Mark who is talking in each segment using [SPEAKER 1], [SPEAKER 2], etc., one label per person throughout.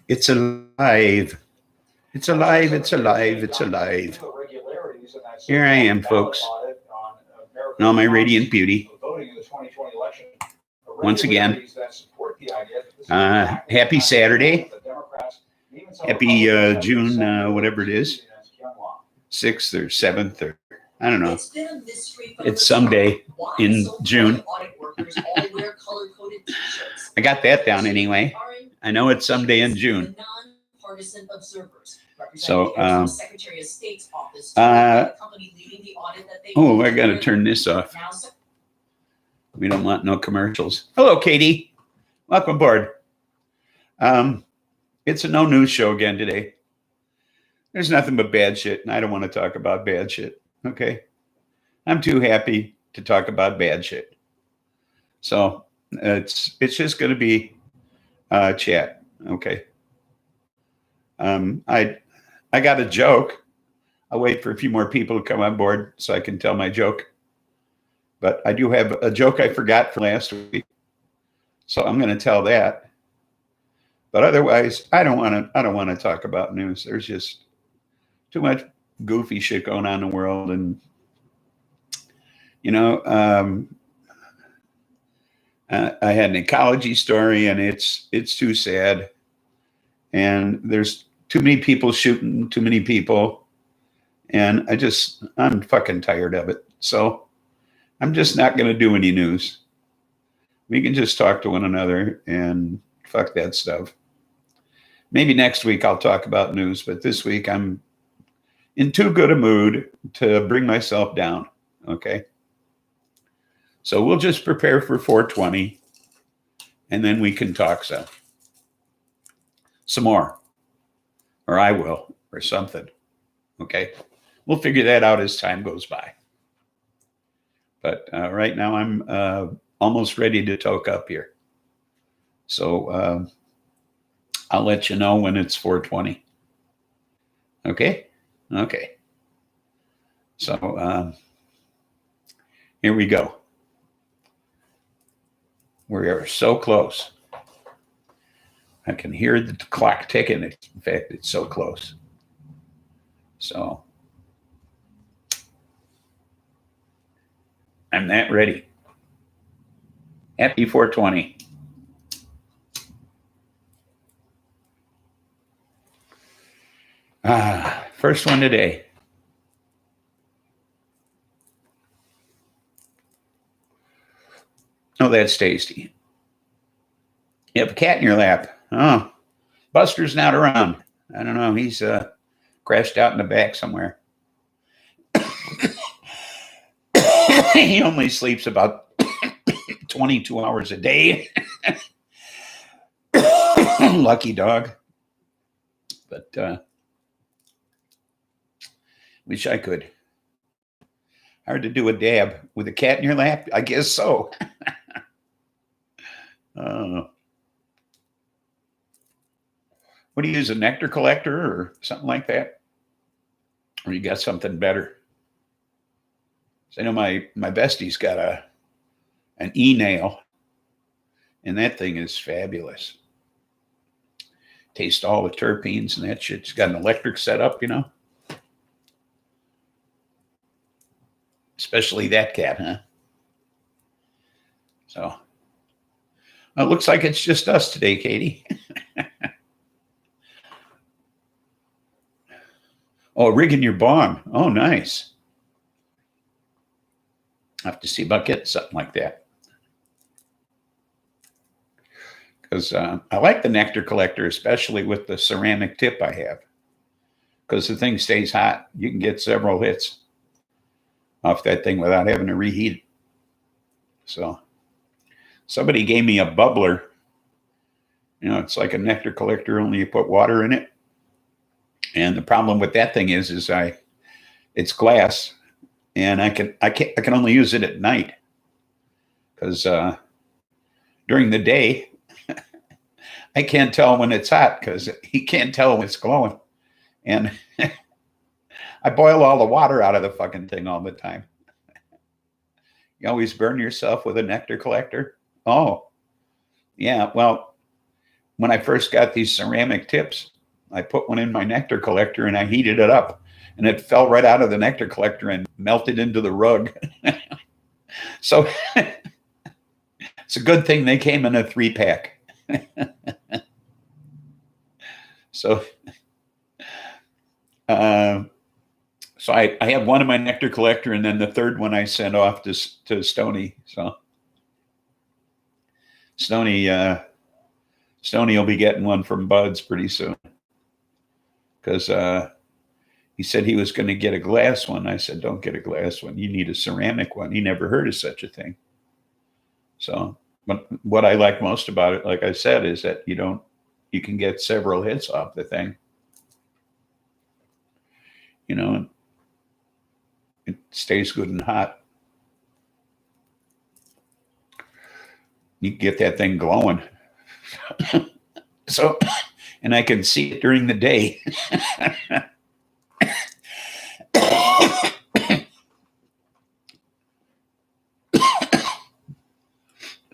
[SPEAKER 1] It's alive. It's alive. It's alive. It's alive. Here I am, folks. In all my radiant beauty. Once again, happy Saturday. Happy June, whatever it is, 6th or 7th or I don't know. It's someday in June. I got that down anyway. I know it's someday in June. So, oh, I got to turn this off. We don't want no commercials. Hello, Katie. Welcome aboard. It's a no news show again today. There's nothing but bad shit, and I don't want to talk about bad shit. Okay, I'm too happy to talk about bad shit. So it's just going to be chat. Okay. I got a joke. I'll wait for a few more people to come on board so I can tell my joke. But I do have a joke I forgot from last week, so I'm going to tell that. But otherwise, I don't want to talk about news. There's just too much goofy shit going on in the world, and you know, I had an ecology story, and it's too sad. And there's too many people shooting too many people, and I'm fucking tired of it. So I'm just not going to do any news. We can just talk to one another and fuck that stuff. Maybe next week I'll talk about news, but this week I'm in too good a mood to bring myself down. Okay. So we'll just prepare for 420, and then we can talk some more, or I will, or something. Okay. We'll figure that out as time goes by. But right now I'm almost ready to toke up here. So I'll let you know when it's 420. Okay? Okay. So here we go. We are so close. I can hear the clock ticking. In fact, it's so close. So I'm that ready. Happy 420. First one today. Oh, that's tasty. You have a cat in your lap. Oh, Buster's not around. I don't know. He's crashed out in the back somewhere. He only sleeps about 22 hours a day. Lucky dog. But wish I could. Hard to do a dab with a cat in your lap? I guess so. What do you use, a nectar collector or something like that? Or you got something better? So I know my bestie's got an e-nail, and that thing is fabulous. Taste all the terpenes and that shit. It's got an electric setup, you know. Especially that cat, huh? So it looks like it's just us today, Katie. Oh, rigging your bong. Oh, nice. I have to see about getting something like that. Because I like the nectar collector, especially with the ceramic tip I have. Because the thing stays hot. You can get several hits off that thing without having to reheat it. So somebody gave me a bubbler. You know, it's like a nectar collector, only you put water in it. And the problem with that thing is it's glass, and I can only use it at night, because during the day I can't tell when it's hot because he can't tell when it's glowing, and I boil all the water out of the fucking thing all the time. You always burn yourself with a nectar collector? Oh, yeah. Well, when I first got these ceramic tips, I put one in my nectar collector and I heated it up, and it fell right out of the nectar collector and melted into the rug. So it's a good thing they came in a 3-pack. So, so I have one in my nectar collector, and then the third one I sent off to Stony. So Stony will be getting one from Buds pretty soon, because he said he was going to get a glass one. I said, don't get a glass one. You need a ceramic one. He never heard of such a thing. So, but what I like most about it, like I said, is that you can get several hits off the thing. You know, it stays good and hot. You can get that thing glowing. So, and I can see it during the day.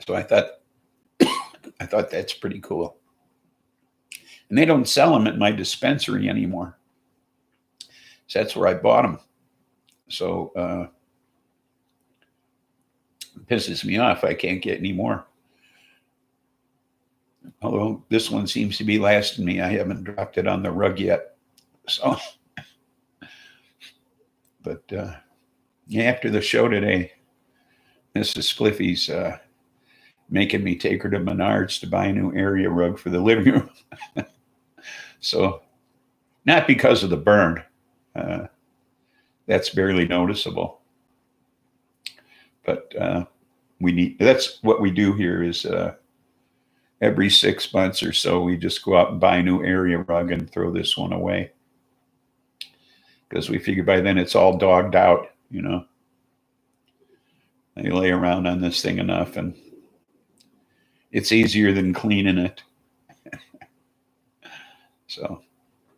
[SPEAKER 1] So I thought that's pretty cool. And they don't sell them at my dispensary anymore. So that's where I bought them. So it pisses me off. I can't get any more. Although this one seems to be lasting me. I haven't dropped it on the rug yet. So, but after the show today, Mrs. Spliffy's making me take her to Menards to buy a new area rug for the living room. So, not because of the burn. That's barely noticeable. But that's what we do here is every 6 months or so, we just go out and buy a new area rug and throw this one away. Because we figure by then it's all dogged out, you know. They lay around on this thing enough, and it's easier than cleaning it. So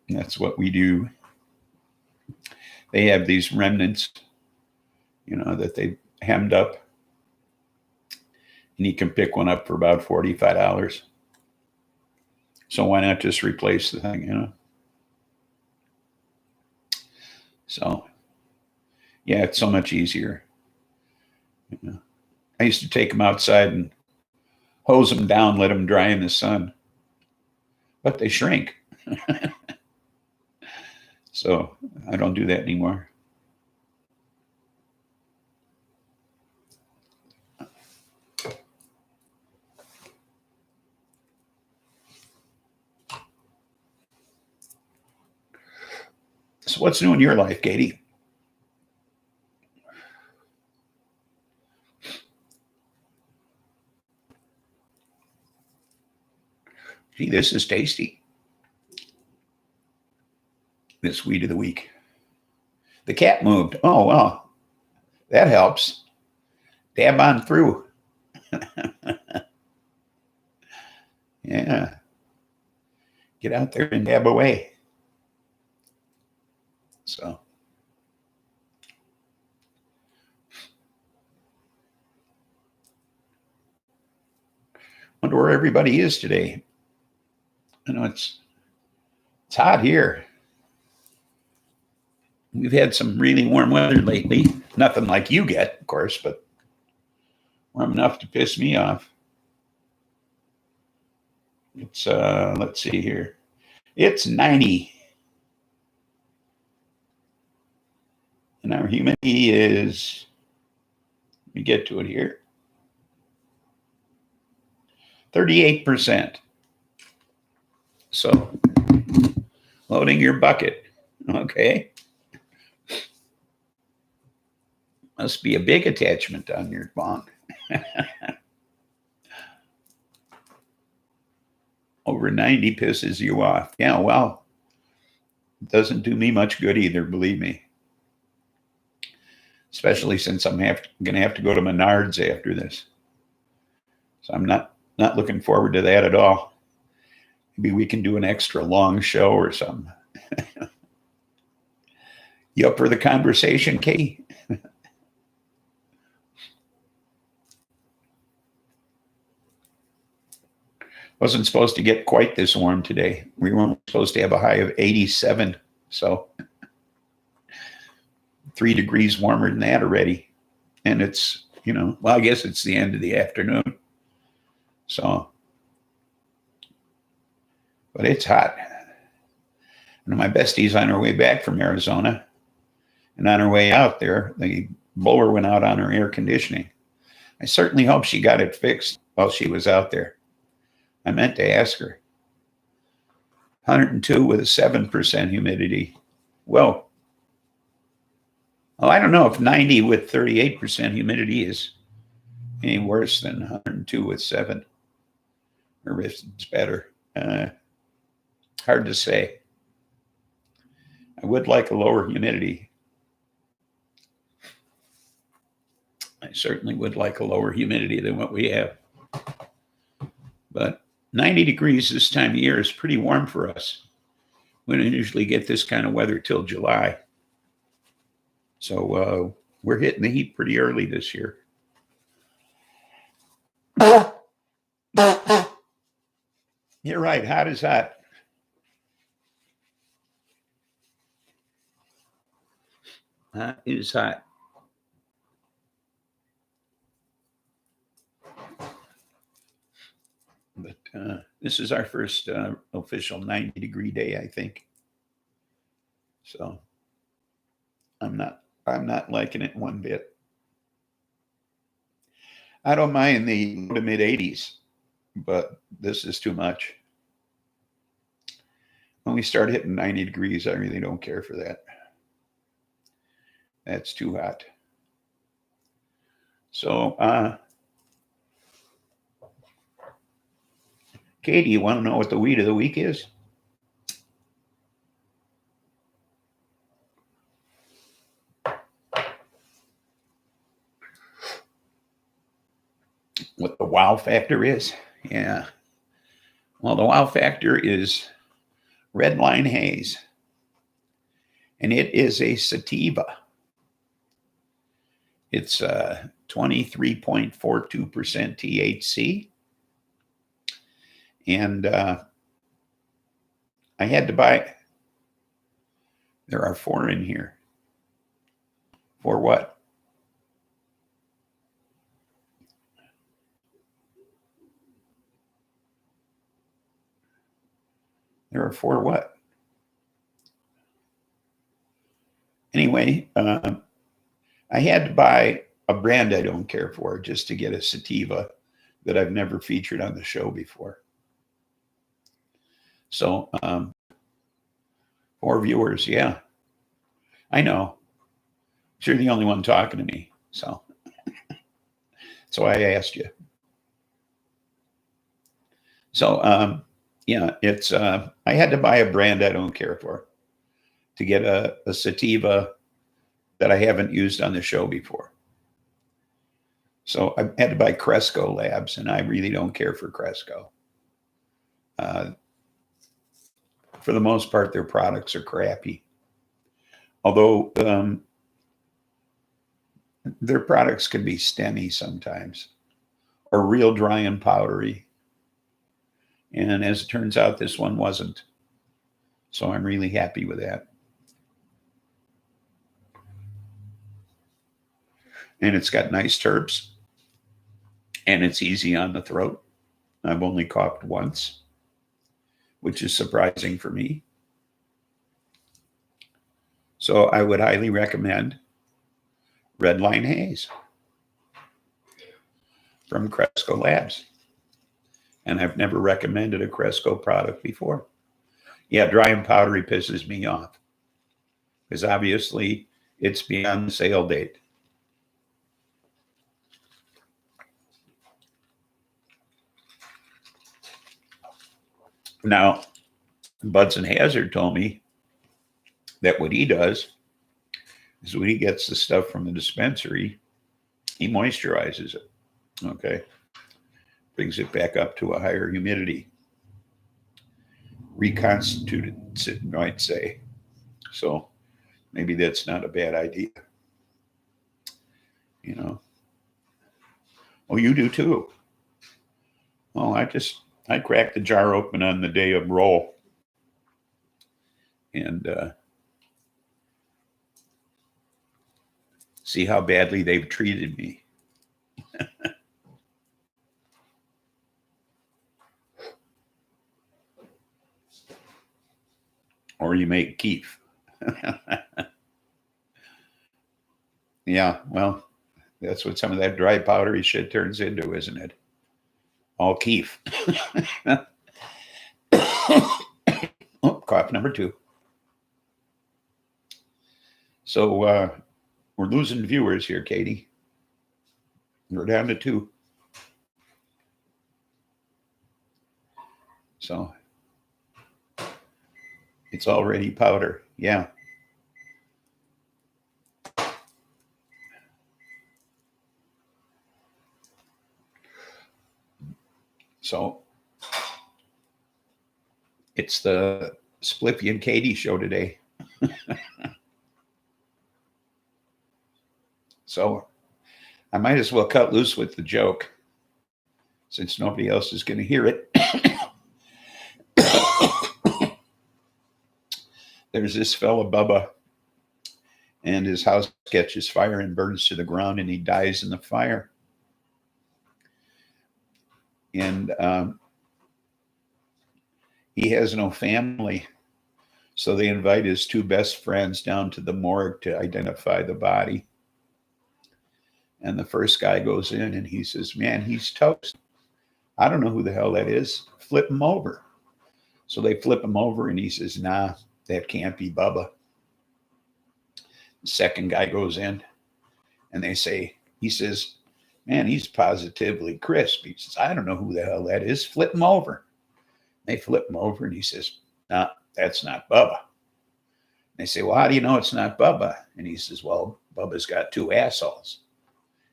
[SPEAKER 1] that's what we do. They have these remnants, you know, that they hemmed up. And you can pick one up for about $45. So why not just replace the thing, you know? So, yeah, it's so much easier. You know, I used to take them outside and hose them down, let them dry in the sun. But they shrink. So I don't do that anymore. So what's new in your life, Katie? Gee, this is tasty. This weed of the week. The cat moved. Oh, well, that helps. Dab on through. Yeah. Get out there and dab away. So. Wonder where everybody is today. I know it's hot here. We've had some really warm weather lately. Nothing like you get, of course, but warm enough to piss me off. It's, let's see here. It's 90. And our humidity is, let me get to it here, 38%. So, loading your bucket, okay? Must be a big attachment on your bong. Over 90 pisses you off. Yeah, well, it doesn't do me much good either, believe me. Especially since I'm going to have to go to Menards after this. So I'm not looking forward to that at all. Maybe we can do an extra long show or something. You up for the conversation, Katie? Wasn't supposed to get quite this warm today. We weren't supposed to have a high of 87. So 3 degrees warmer than that already. And it's, well, I guess it's the end of the afternoon. So, but it's hot. And my bestie's on her way back from Arizona. And on her way out there, the blower went out on her air conditioning. I certainly hope she got it fixed while she was out there. I meant to ask her. 102 with a 7% humidity. Well, I don't know if 90 with 38% humidity is any worse than 102 with 7, or if it's better. Hard to say. I would like a lower humidity. I certainly would like a lower humidity than what we have. But 90 degrees this time of year is pretty warm for us. We don't usually get this kind of weather till July. So we're hitting the heat pretty early this year. You're right. Hot is hot. Hot is hot. But this is our first official 90-degree day, I think. So I'm not liking it one bit. I don't mind the low to mid 80s, but this is too much. When we start hitting 90 degrees, I really don't care for that. That's too hot. So, Katie, you want to know what the weed of the week is? What the wow factor is? Yeah. Well, the wow factor is red line haze, and it is a sativa. It's 23.42% THC. And I had to buy, there are 4 in here. For what? There are 4 what? Anyway, I had to buy a brand I don't care for just to get a sativa that I've never featured on the show before. So, 4 viewers, yeah. I know. You're the only one talking to me, so I asked you. So, yeah, it's I had to buy a brand I don't care for to get a sativa that I haven't used on the show before. So I had to buy Cresco Labs, and I really don't care for Cresco. For the most part, their products are crappy. Although their products can be stemmy sometimes, or real dry and powdery. And as it turns out, this one wasn't. So I'm really happy with that. And it's got nice terps. And it's easy on the throat. I've only coughed once, which is surprising for me. So I would highly recommend Red Line Haze from Cresco Labs. And I've never recommended a Cresco product before. Yeah, dry and powdery pisses me off because obviously it's beyond the sale date. Now, Budson Hazard told me that what he does is when he gets the stuff from the dispensary, he moisturizes it, okay? Brings it back up to a higher humidity. Reconstitutes it, you might say. So maybe that's not a bad idea. You know? Oh, you do too. Oh, I I cracked the jar open on the day of roll, and see how badly they've treated me. Or you make keef. Yeah, well, that's what some of that dry powdery shit turns into, isn't it? All keef. Oh, cough number 2. So we're losing viewers here, Katie. We're down to 2. So it's already powder. Yeah. So it's the Spliffy and Katie show today. So I might as well cut loose with the joke since nobody else is going to hear it. There's this fella, Bubba, and his house catches fire and burns to the ground, and he dies in the fire. And he has no family, so they invite his 2 best friends down to the morgue to identify the body. And the first guy goes in and he says, man, he's toast. I don't know who the hell that is. Flip him over. So they flip him over and he says, nah, that can't be Bubba. The second guy goes in and he says, man, he's positively crisp. He says, I don't know who the hell that is. Flip him over. They flip him over and he says, no, that's not Bubba. They say, well, how do you know it's not Bubba? And he says, well, Bubba's got 2 assholes.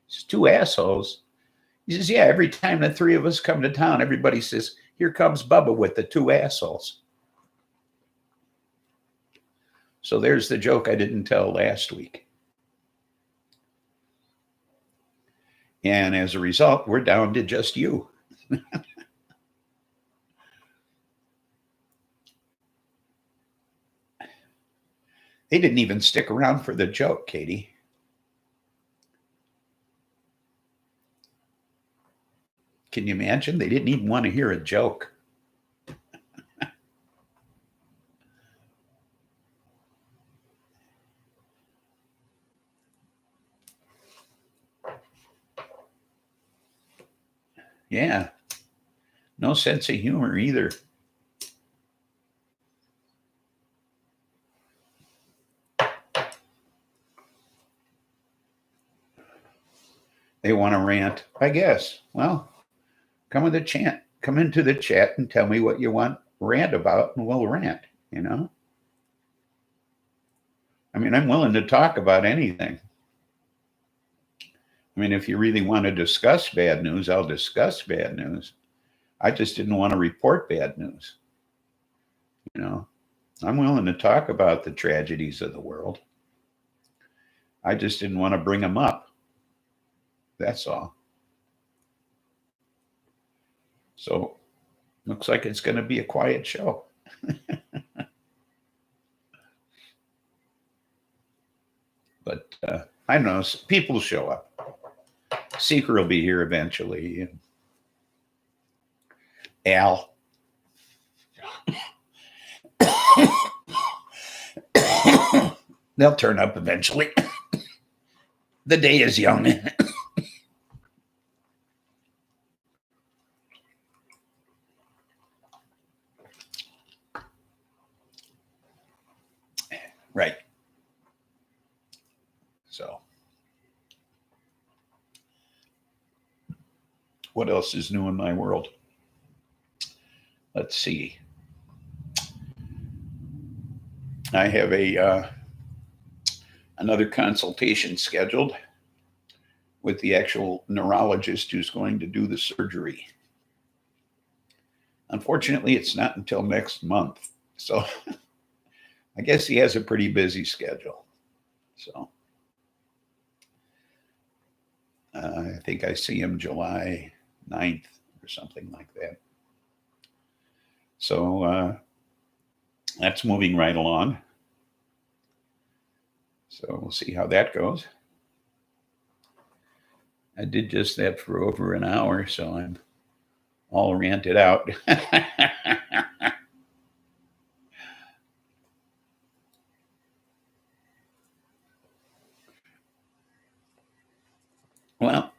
[SPEAKER 1] He says, 2 assholes? He says, yeah, every time the 3 of us come to town, everybody says, here comes Bubba with the 2 assholes. So there's the joke I didn't tell last week. And as a result, we're down to just you. They didn't even stick around for the joke, Katie. Can you imagine? They didn't even want to hear a joke. Yeah. No sense of humor either. They want to rant, I guess. Well, come into the chat and tell me what you want rant about, and we'll rant, you know? I mean, I'm willing to talk about anything. I mean, if you really want to discuss bad news, I'll discuss bad news. I just didn't want to report bad news. You know, I'm willing to talk about the tragedies of the world. I just didn't want to bring them up. That's all. So, looks like it's going to be a quiet show. But I don't know. People show up. Seeker will be here eventually. Al. They'll turn up eventually. The day is young. Right. So, what else is new in my world? Let's see. I have another consultation scheduled with the actual neurologist who's going to do the surgery. Unfortunately, it's not until next month. So I guess he has a pretty busy schedule. So I think I see him July 9th or something like that. So that's moving right along. So we'll see how that goes. I did just that for over an hour, so I'm all ranted out. Well,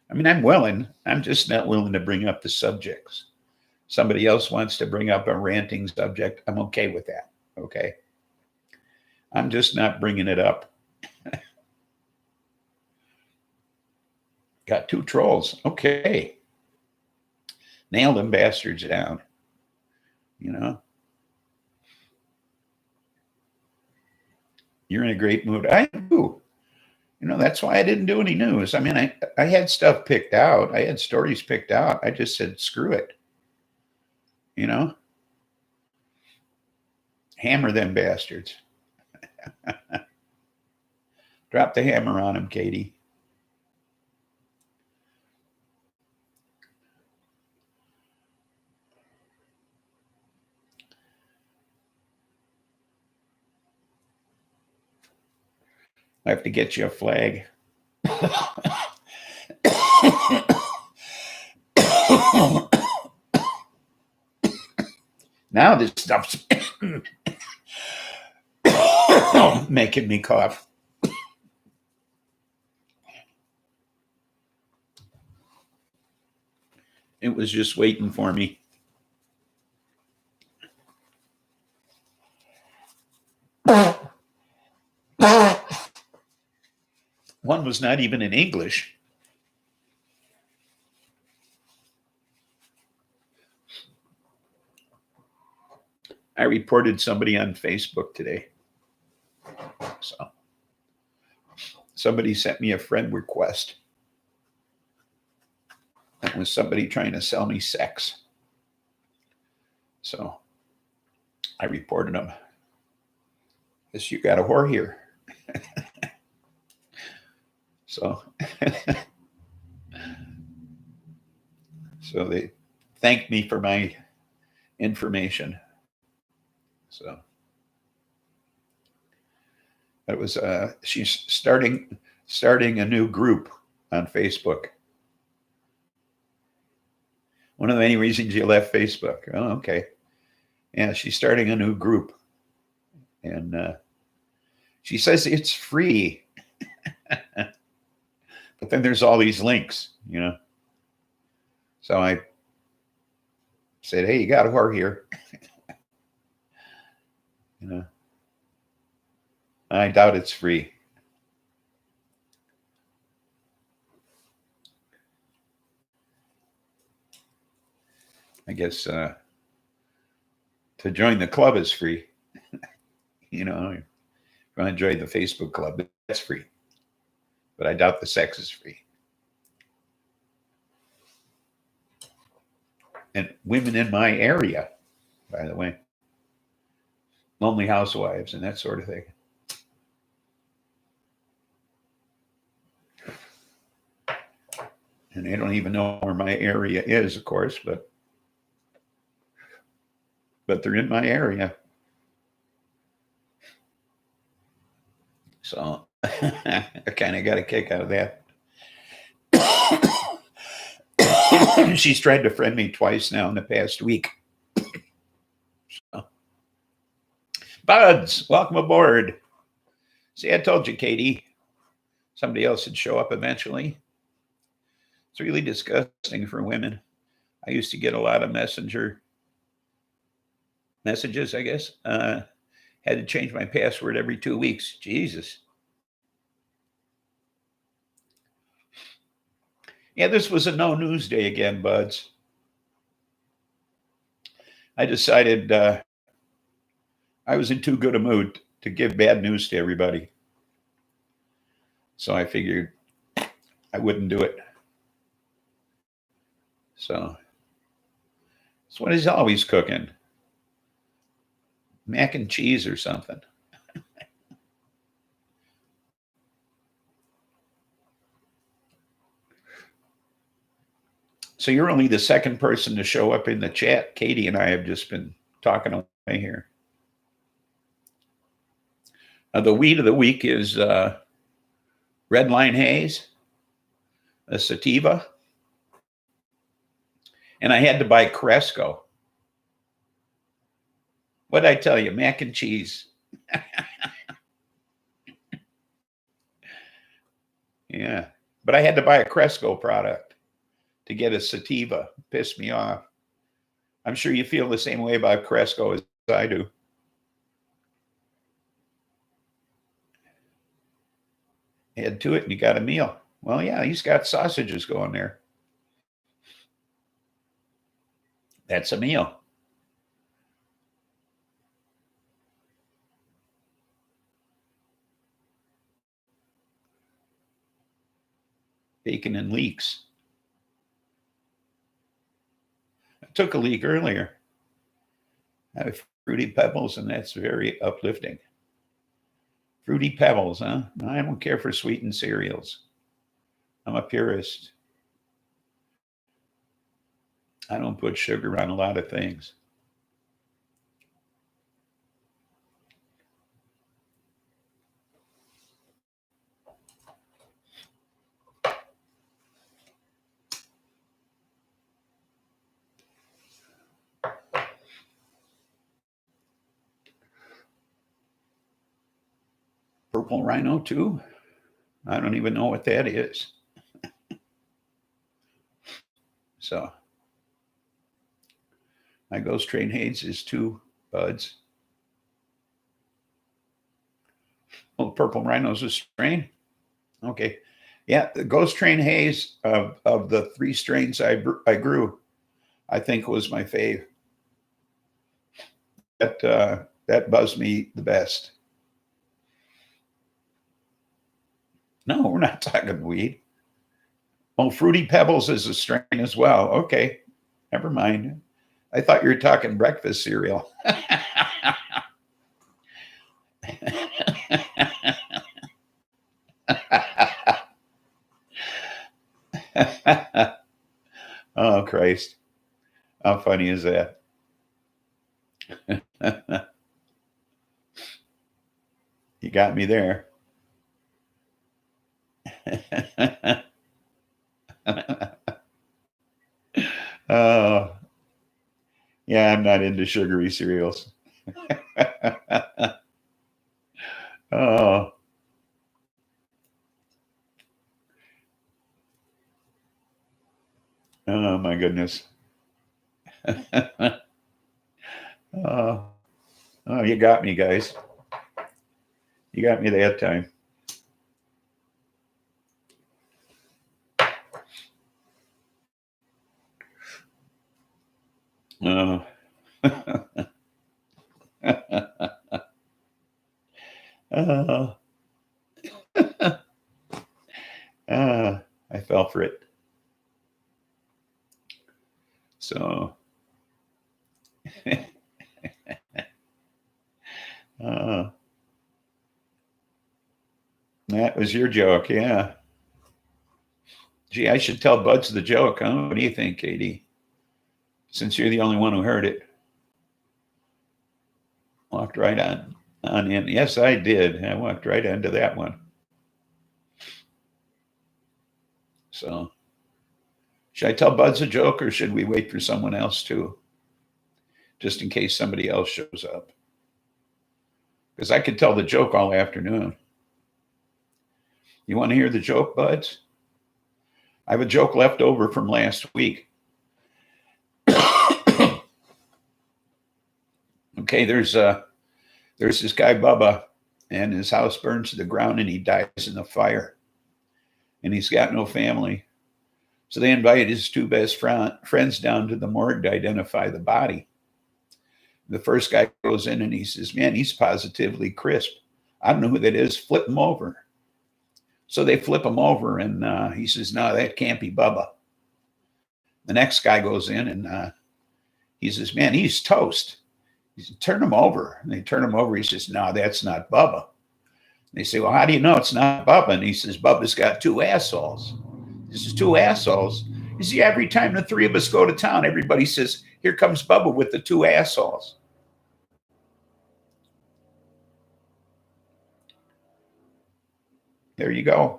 [SPEAKER 1] I mean, I'm willing. I'm just not willing to bring up the subjects. Somebody else wants to bring up a ranting subject. I'm okay with that. Okay. I'm just not bringing it up. Got 2 trolls. Okay. Nail them bastards down. You know, you're in a great mood. I do. You know, that's why I didn't do any news. I mean, I had stuff picked out. I had stories picked out. I just said, screw it. You know, hammer them bastards. Drop the hammer on them, Katie. I have to get you a flag. Now this stuff's making me cough. It was just waiting for me. One was not even in English. I reported somebody on Facebook today. So somebody sent me a friend request. That was somebody trying to sell me sex. So I reported them. Guess you got a whore here. So so they thanked me for my information. So it was she's starting a new group on Facebook. One of the many reasons you left Facebook. Oh, okay. Yeah, she's starting a new group. And she says it's free. But then there's all these links, you know. So I said, hey, you got a whore here. You know, I doubt it's free. I guess to join the club is free. You know, if you want to join the Facebook club, that's free. But I doubt the sex is free. And women in my area, by the way, lonely housewives and that sort of thing. And they don't even know where my area is, of course, but they're in my area. So I kind of got a kick out of that. She's tried to friend me twice now in the past week. So. Buds, welcome aboard. See, I told you, Katie, somebody else would show up eventually. It's really disgusting for women. I used to get a lot of messages, I guess. Had to change my password every 2 weeks. Jesus. Yeah, this was a no news day again, buds. I decided I was in too good a mood to give bad news to everybody. So I figured I wouldn't do it. So it's what he's always cooking. Mac and cheese or something. So you're only the second person to show up in the chat. Katie and I have just been talking away here. The weed of the week is Red Line Haze, a sativa, and I had to buy Cresco. What'd I tell you? Mac and cheese. Yeah, but I had to buy a Cresco product to get a sativa. Pissed me off. I'm sure you feel the same way about Cresco as I do. Add to it and you got a meal. Well, yeah, he's got sausages going there. That's a meal. Bacon and leeks. I took a leak earlier. I have Fruity Pebbles, and that's very uplifting. Fruity Pebbles, huh? I don't care for sweetened cereals. I'm a purist. I don't put sugar on a lot of things. Purple Rhino too? I don't even know what that is. So my Ghost Train Haze is 2 buds. Oh, Purple Rhino's a strain? Okay. Yeah, the Ghost Train Haze of the 3 strains I grew, I think was my fave. That buzzed me the best. No, we're not talking weed. Oh, Fruity Pebbles is a strain as well. Okay, never mind. I thought you were talking breakfast cereal. Oh, Christ. How funny is that? You got me there. Oh, yeah, I'm not into sugary cereals. Oh. Oh, my goodness. Oh, you got me, guys. You got me that time. Oh. I fell for it. So, that was your joke, yeah. Gee, I should tell Buds the joke, huh? What do you think, Katie? Since you're the only one who heard it. Walked right on in. Yes, I did. I walked right into that one. So, should I tell Buds a joke or should we wait for someone else too? Just in case somebody else shows up. Because I could tell the joke all afternoon. You want to hear the joke, Buds? I have a joke left over from last week. Okay, there's this guy, Bubba, and his house burns to the ground and he dies in the fire. And he's got no family. So they invite his 2 best friends down to the morgue to identify the body. The first guy goes in and he says, man, he's positively crisp. I don't know who that is. Flip him over. So they flip him over and he says, no, that can't be Bubba. The next guy goes in and he says, man, he's toast. He says, turn him over. And they turn him over. He says, no, that's not Bubba. And they say, well, how do you know it's not Bubba? And he says, Bubba's got 2 assholes. He says, 2 assholes? You see, every time the three of us go to town, everybody says, here comes Bubba with the two assholes. There you go.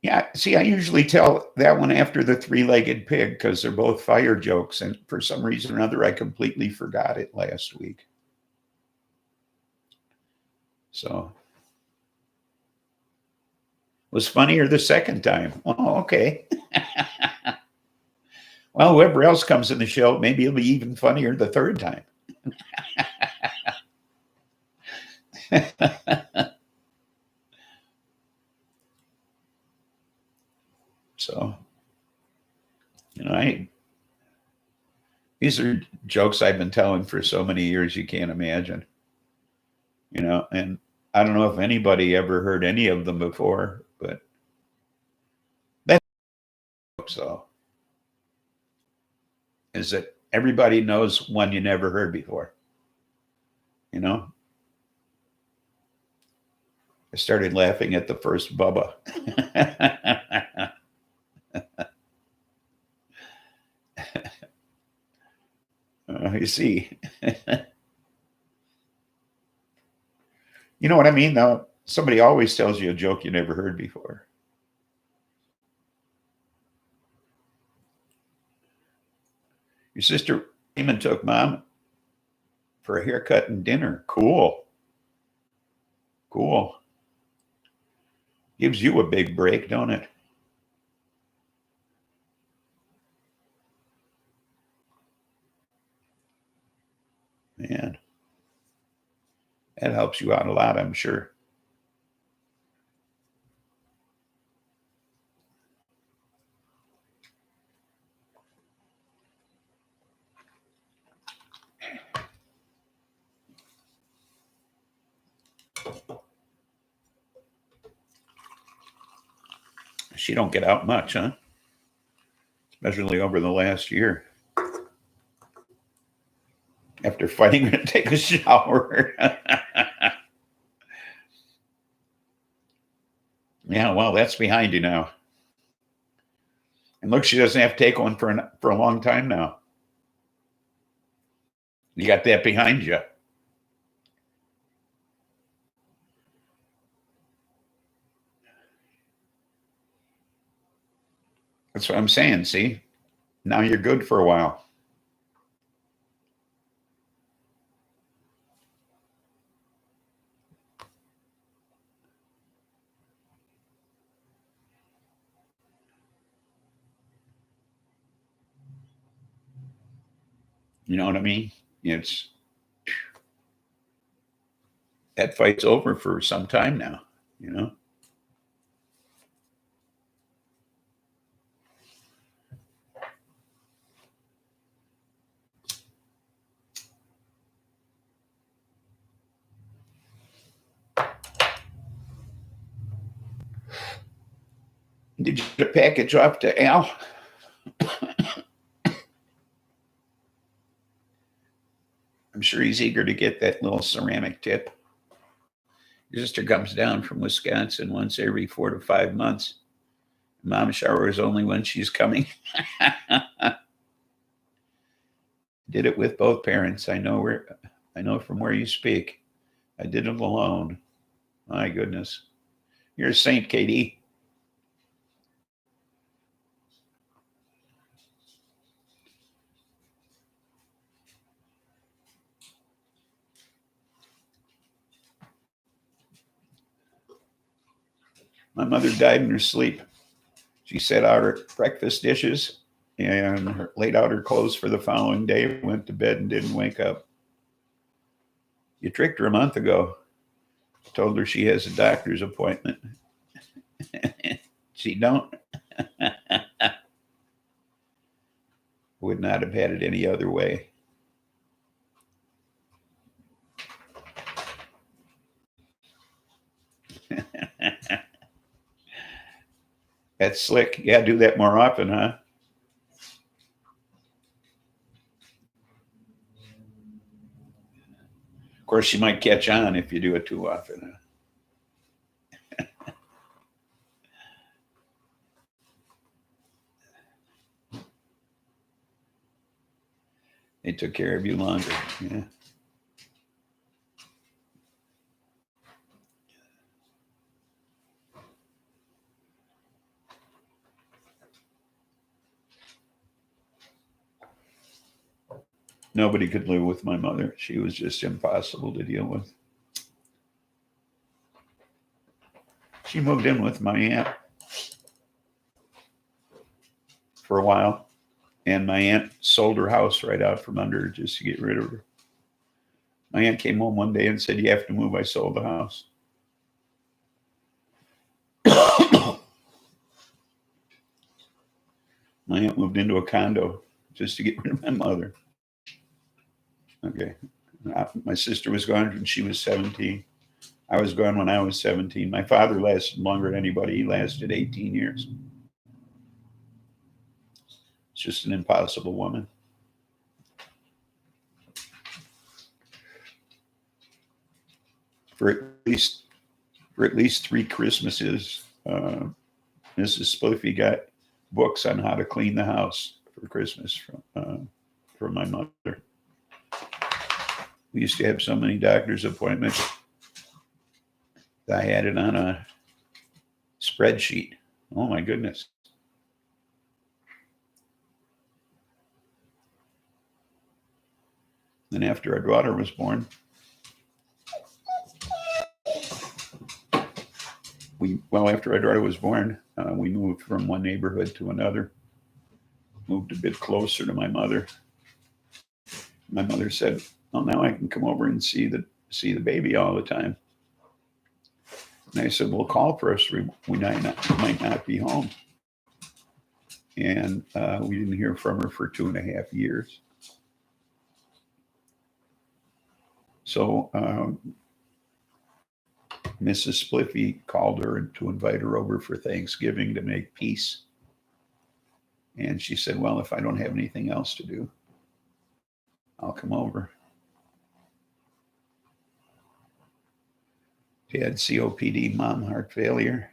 [SPEAKER 1] Yeah, see, I usually tell that one after the three-legged pig because they're both fire jokes. And for some reason or another, I completely forgot it last week. So was funnier the second time. Oh, okay. Well, whoever else comes in the show, maybe it'll be even funnier the third time. So, these are jokes I've been telling for so many years you can't imagine. And I don't know if anybody ever heard any of them before, but that's so is that everybody knows one you never heard before. I started laughing at the first Bubba. You see. You know what I mean, though? Somebody always tells you a joke you never heard before. Your sister came and took Mom for a haircut and dinner. Cool. Cool. Gives you a big break, don't it? Man, that helps you out a lot, I'm sure. She don't get out much, huh? Especially over the last year. After fighting her to take a shower. Yeah, well, that's behind you now. And look, she doesn't have to take one for a long time now. You got that behind you. That's what I'm saying. See, now you're good for a while. You know what I mean? It's that fight's over for some time now, Did you get a package off to Al? I'm sure he's eager to get that little ceramic tip. Your sister comes down from Wisconsin once every 4 to 5 months. Mom showers only when she's coming. Did it with both parents. I know from where you speak. I did it alone. My goodness. You're a saint, Katie. My mother died in her sleep. She set out her breakfast dishes and laid out her clothes for the following day, went to bed and didn't wake up. You tricked her a month ago. Told her she has a doctor's appointment. She don't. Would not have had it any other way. That's slick. Yeah, do that more often, huh? Of course, you might catch on if you do it too often. Huh? They took care of you longer. Yeah. Nobody could live with my mother. She was just impossible to deal with. She moved in with my aunt for a while, and my aunt sold her house right out from under her just to get rid of her. My aunt came home one day and said, "You have to move. I sold the house." My aunt moved into a condo just to get rid of my mother. Okay. My sister was gone when she was 17. I was gone when I was 17. My father lasted longer than anybody. He lasted 18 years. It's just an impossible woman. For at least 3 Christmases, Mrs. Spliffy got books on how to clean the house for Christmas from my mother. We used to have so many doctor's appointments. I had it on a spreadsheet. Oh my goodness. Then after our daughter was born, after our daughter was born, we moved from one neighborhood to another, moved a bit closer to my mother. My mother said, "Well, now I can come over and see the baby all the time." And I said, "Well, call for us. We might not be home." And we didn't hear from her for 2.5 years. So Mrs. Spliffy called her to invite her over for Thanksgiving to make peace. And she said, "Well, if I don't have anything else to do, I'll come over." She had COPD, mom heart failure,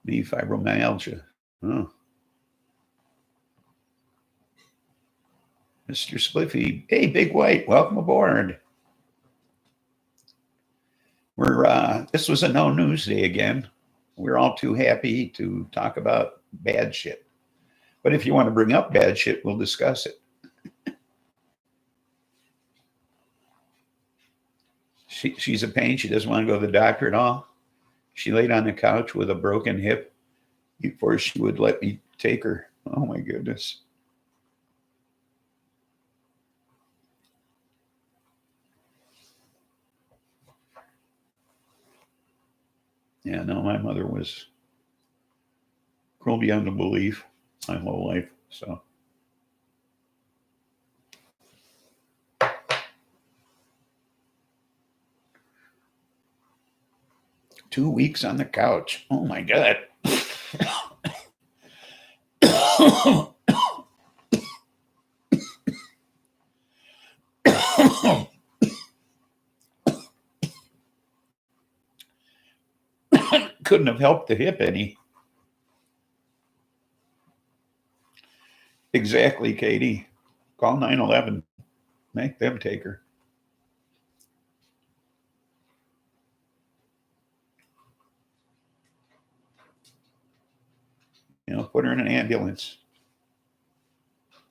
[SPEAKER 1] me fibromyalgia. Oh. Mr. Spliffy, hey, Big White, welcome aboard. This was a no news day again. We're all too happy to talk about bad shit. But if you want to bring up bad shit, we'll discuss it. She's a pain. She doesn't want to go to the doctor at all. She laid on the couch with a broken hip before she would let me take her. Oh my goodness. Yeah, no, my mother was cruel beyond the belief my whole life. So 2 weeks on the couch. Oh my God. Couldn't have helped the hip any. Exactly, Katie. Call 911. Make them take her. Put her in an ambulance.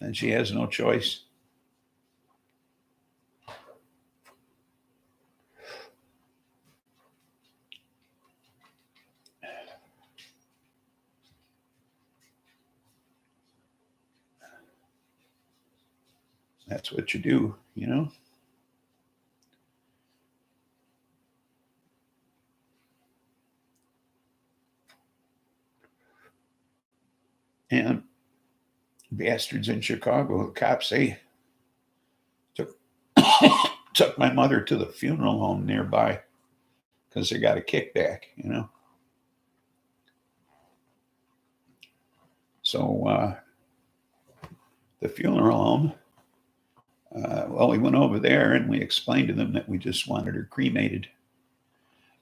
[SPEAKER 1] And she has no choice. That's what you do, And bastards in Chicago, the cops, they took my mother to the funeral home nearby because they got a kickback. So the funeral home, well, we went over there and we explained to them that we just wanted her cremated.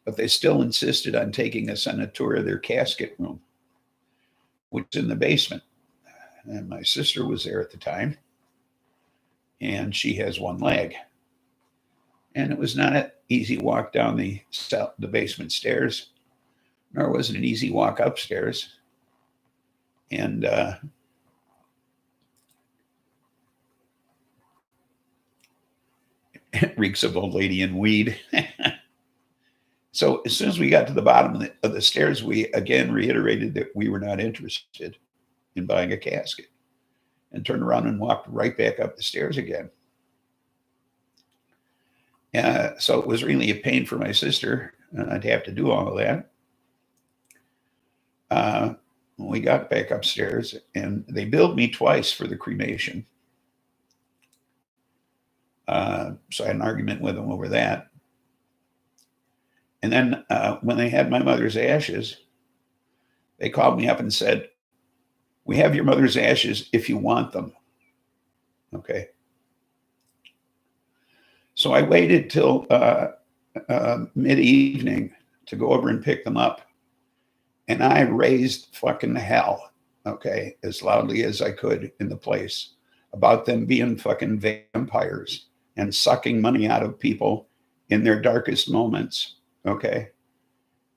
[SPEAKER 1] But they still insisted on taking us on a tour of their casket room, which is in the basement. And my sister was there at the time, and she has one leg. And it was not an easy walk down the basement stairs, nor was it an easy walk upstairs. And it reeks of old lady and weed. So as soon as we got to the bottom of the stairs, we again reiterated that we were not interested in buying a casket, and turned around and walked right back up the stairs again. So it was really a pain for my sister. I'd have to do all of that. We got back upstairs, and they billed me twice for the cremation. So I had an argument with them over that. And then when they had my mother's ashes, they called me up and said, "We have your mother's ashes if you want them." Okay. So I waited till mid-evening to go over and pick them up. And I raised fucking hell, okay, as loudly as I could in the place about them being fucking vampires and sucking money out of people in their darkest moments, okay?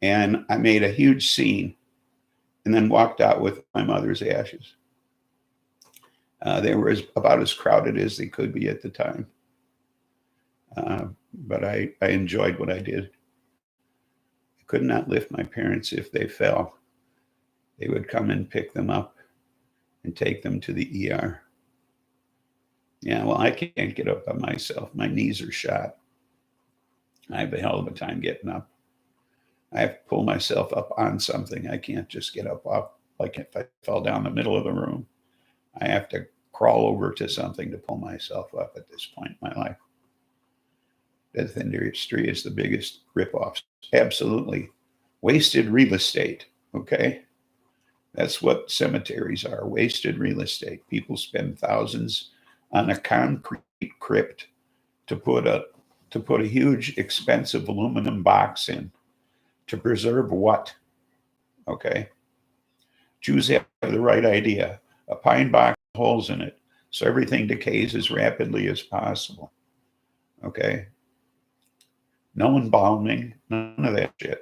[SPEAKER 1] And I made a huge scene and then walked out with my mother's ashes. They were about as crowded as they could be at the time. But I enjoyed what I did. I could not lift my parents if they fell. They would come and pick them up and take them to the ER. Yeah, well, I can't get up by myself. My knees are shot. I have a hell of a time getting up. I have to pull myself up on something. I can't just get up off. Like if I fell down the middle of the room, I have to crawl over to something to pull myself up at this point in my life. Death industry is the biggest ripoff. Absolutely. Wasted real estate, okay? That's what cemeteries are, wasted real estate. People spend thousands on a concrete crypt to put a huge, expensive aluminum box in. To preserve what? Okay? Jews have the right idea. A pine box with holes in it, so everything decays as rapidly as possible. Okay? No embalming, none of that shit.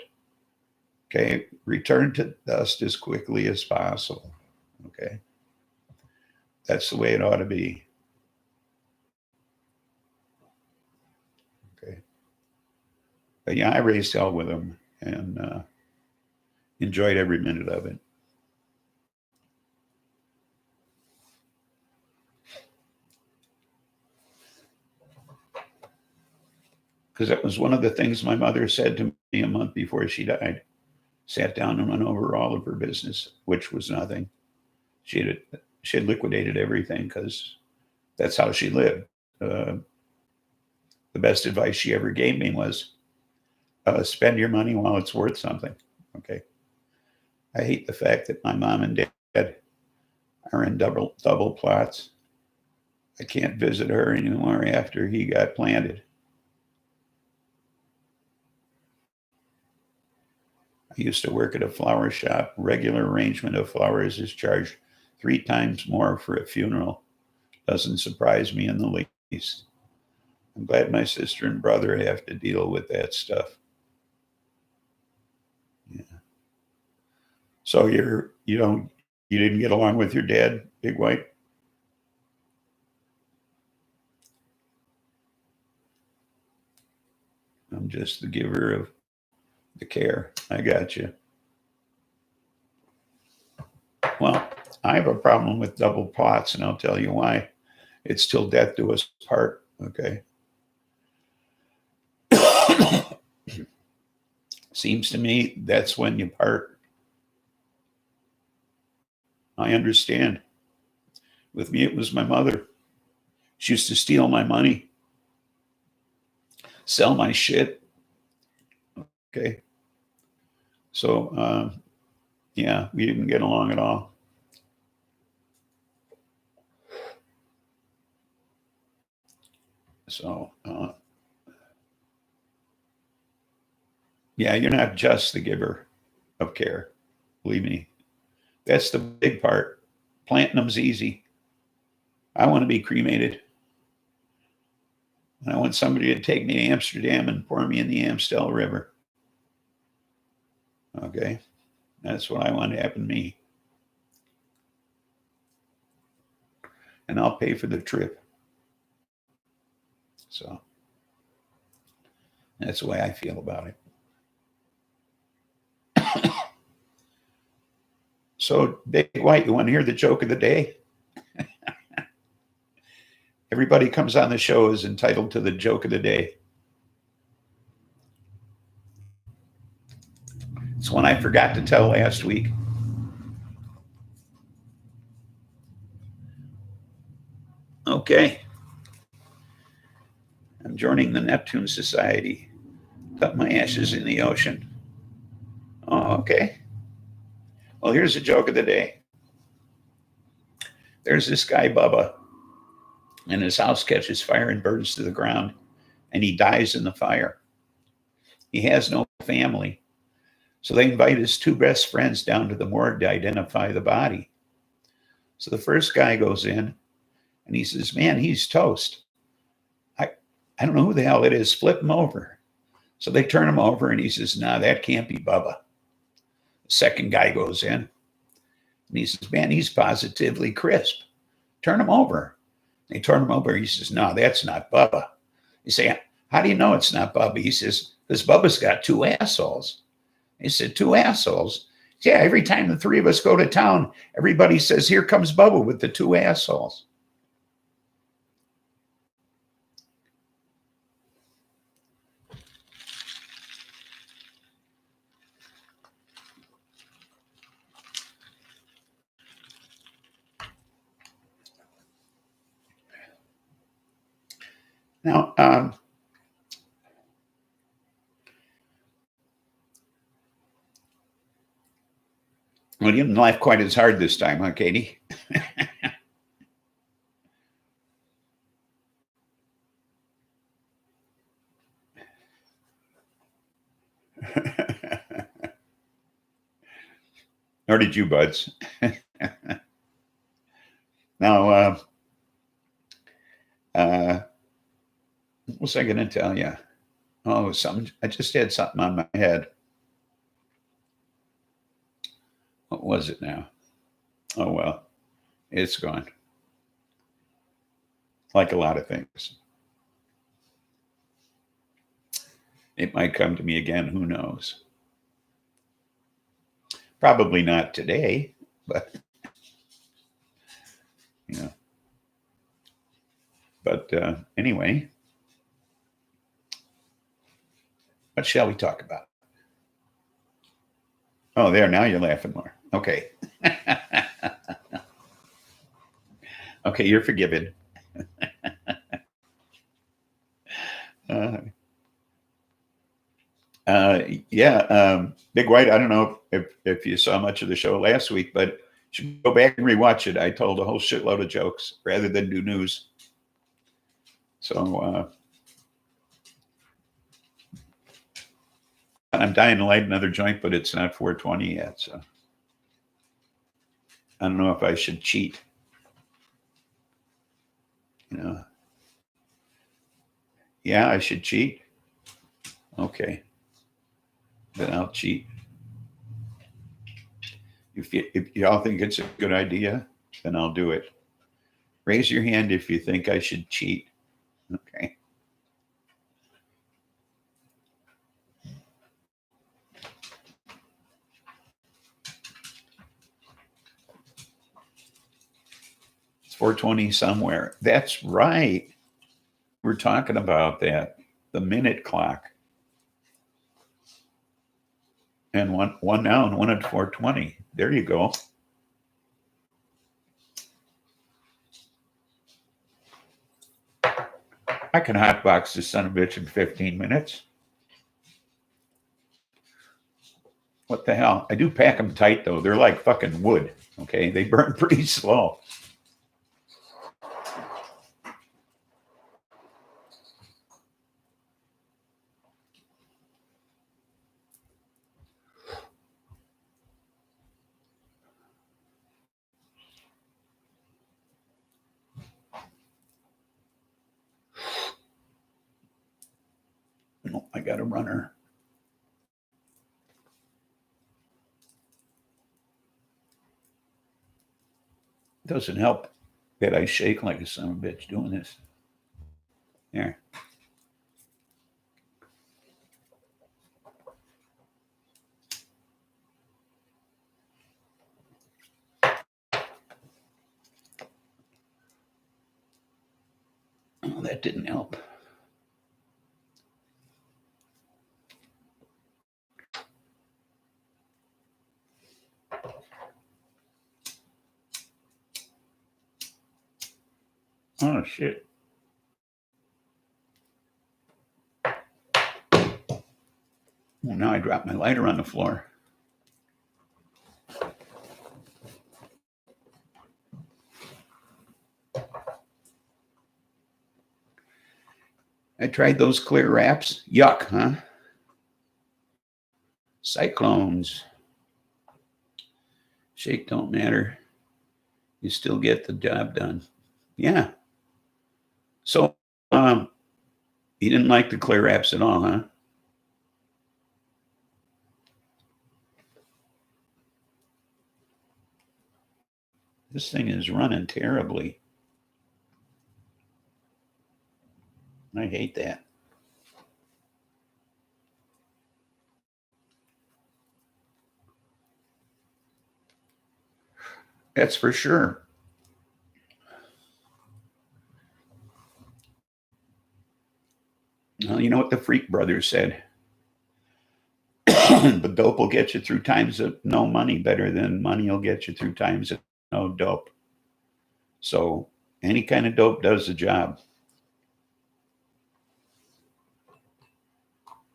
[SPEAKER 1] Okay? Return to dust as quickly as possible. Okay? That's the way it ought to be. Okay? But yeah, I raised hell with them and enjoyed every minute of it. Because that was one of the things my mother said to me a month before she died. Sat down and went over all of her business, which was nothing. She had liquidated everything because that's how she lived. The best advice she ever gave me was spend your money while it's worth something. Okay. I hate the fact that my mom and dad are in double plots. I can't visit her anymore after he got planted. I used to work at a flower shop. Regular arrangement of flowers is charged 3 times more for a funeral. Doesn't surprise me in the least. I'm glad my sister and brother have to deal with that stuff. Yeah. So you didn't get along with your dad, Big White? I'm just the giver of the care. I got you. Well, I have a problem with double plots, and I'll tell you why. It's till death do us part, okay? Seems to me that's when you part. I understand. With me, it was my mother. She used to steal my money, sell my shit. Okay. So, yeah, we didn't get along at all. So, yeah, you're not just the giver of care. Believe me. That's the big part. Planting them's easy. I want to be cremated. And I want somebody to take me to Amsterdam and pour me in the Amstel River. Okay? That's what I want to happen to me. And I'll pay for the trip. So that's the way I feel about it. So, Big White, you want to hear the joke of the day? Everybody comes on the show is entitled to the joke of the day. It's one I forgot to tell last week. Okay. I'm joining the Neptune Society. Dump my ashes in the ocean. Oh, okay. Well, here's the joke of the day. There's this guy, Bubba, and his house catches fire and burns to the ground, and he dies in the fire. He has no family. So they invite his two best friends down to the morgue to identify the body. So the first guy goes in, and he says, man, he's toast. I don't know who the hell it is. Flip him over. So they turn him over, and he says, nah, that can't be Bubba. The second guy goes in, and he says, man, he's positively crisp. Turn him over. They turn him over. He says, no, that's not Bubba. You say, how do you know it's not Bubba? He says, because Bubba's got two assholes. He said, two assholes? Yeah, every time the three of us go to town, everybody says, here comes Bubba with the two assholes. Now, well, you didn't laugh quite as hard this time, huh, Katie? Nor did you, buds. Now, what was I going to tell you? Oh, something. I just had something on my head. What was it now? Oh, well, it's gone. Like a lot of things. It might come to me again. Who knows? Probably not today, but, you know. But anyway, what shall we talk about? Oh, there, now you're laughing more. Okay. Okay, you're forgiven. Big White, I don't know if you saw much of the show last week, but you should go back and rewatch it. I told a whole shitload of jokes rather than do news. So I'm dying to light another joint, but it's not 420 yet. So I don't know if I should cheat. You know. Yeah, I should cheat. Okay. Then I'll cheat. If y'all think it's a good idea, then I'll do it. Raise your hand if you think I should cheat. Okay. It's 420 somewhere. That's right. We're talking about that. The minute clock. And one now and one at 420. There you go. I can hotbox this son of a bitch in 15 minutes. What the hell? I do pack them tight, though. They're like fucking wood, okay? They burn pretty slow. I got a runner. Doesn't help that I shake like a son of a bitch doing this. There. Oh, that didn't help. Oh, shit. Well, now I dropped my lighter on the floor. I tried those clear wraps. Yuck, huh? Cyclones. Shake don't matter. You still get the job done. Yeah. So, you didn't like the clear wraps at all, huh? This thing is running terribly. I hate that. That's for sure. Well, you know what the Freak Brothers said? The dope will get you through times of no money better than money will get you through times of no dope. So any kind of dope does the job.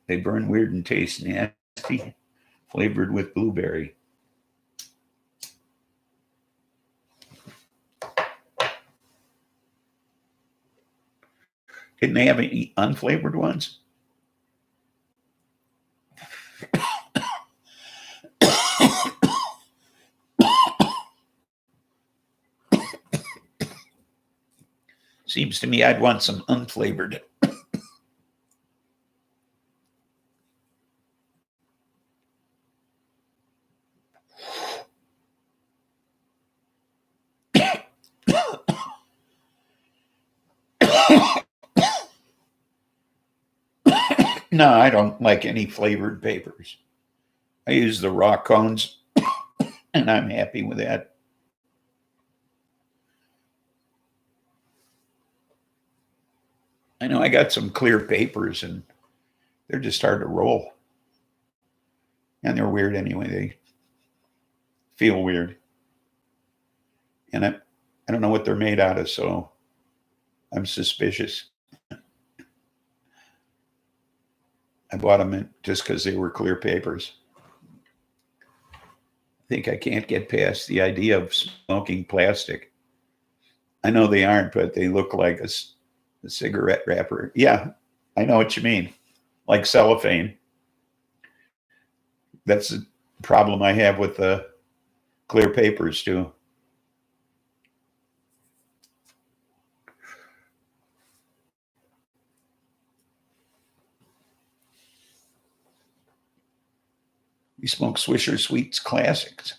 [SPEAKER 1] They burn weird and taste nasty, flavored with blueberry. Didn't they have any unflavored ones? Seems to me I'd want some unflavored. No, I don't like any flavored papers. I use the raw cones, and I'm happy with that. I know I got some clear papers, and they're just hard to roll. And they're weird anyway. They feel weird. And I don't know what they're made out of, so I'm suspicious. I bought them just because they were clear papers. I think I can't get past the idea of smoking plastic. I know they aren't, but they look like a cigarette wrapper. Yeah, I know what you mean. Like cellophane. That's the problem I have with the clear papers, too. We smoke Swisher Sweets Classics.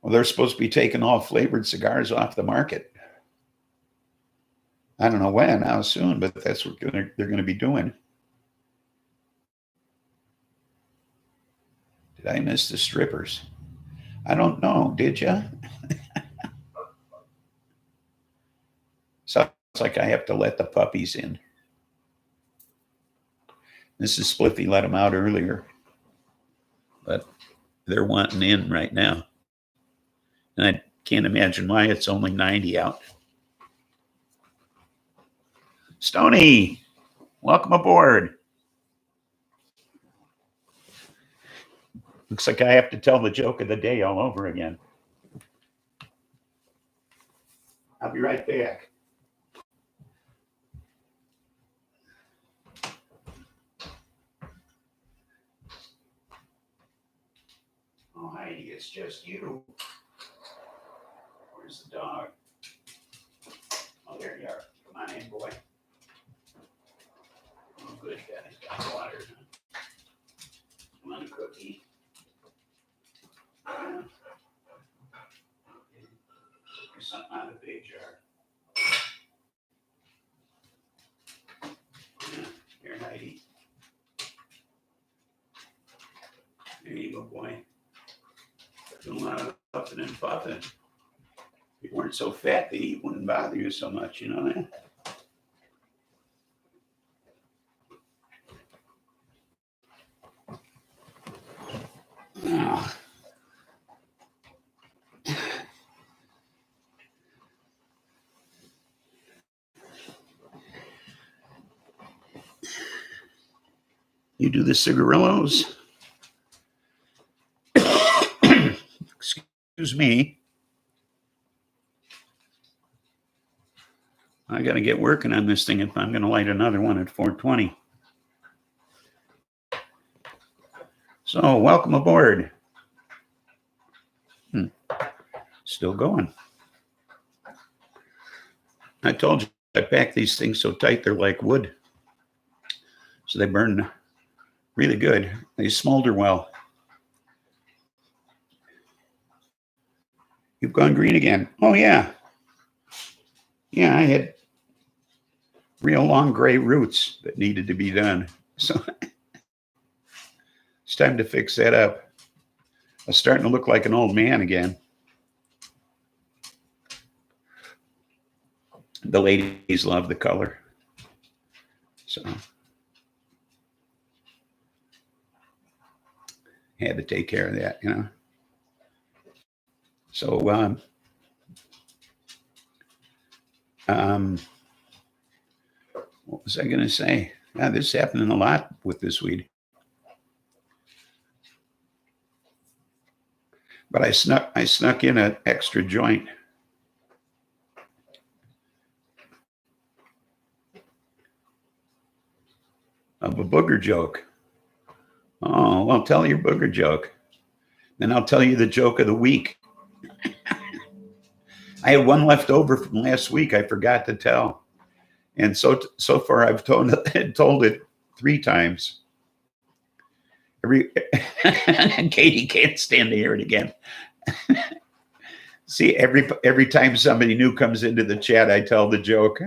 [SPEAKER 1] Well, they're supposed to be taking all flavored cigars off the market. I don't know when, how soon, but that's what they're going to be doing. Did I miss the strippers? I don't know. Did you? Sounds like I have to let the puppies in. Mrs. Spliffy let them out earlier, but they're wanting in right now. And I can't imagine why it's only 90 out. Stony, welcome aboard. Looks like I have to tell the joke of the day all over again. I'll be right back. Oh, Heidi, it's just you. Where's the dog? Oh, there you are. Come on in, boy. boy. Doing a lot of puffing and puffing. If you weren't so fat, the heat wouldn't bother you so much, you know that? Oh. You do the cigarillos? Excuse me. I got to get working on this thing if I'm going to light another one at 420. So, welcome aboard. Still going. I told you I pack these things so tight they're like wood. So they burn really good. They smolder well. You've gone green again. Oh, yeah. Yeah, I had real long gray roots that needed to be done. So it's time to fix that up. I'm starting to look like an old man again. The ladies love the color. So had to take care of that, you know. So what was I going to say? Yeah, this is happening a lot with this weed. But I snuck in an extra joint. Of a booger joke. Oh, well, tell your booger joke. Then I'll tell you the joke of the week. I had one left over from last week I forgot to tell. And so far I've told it 3 times. Katie can't stand to hear it again. See, every time somebody new comes into the chat, I tell the joke.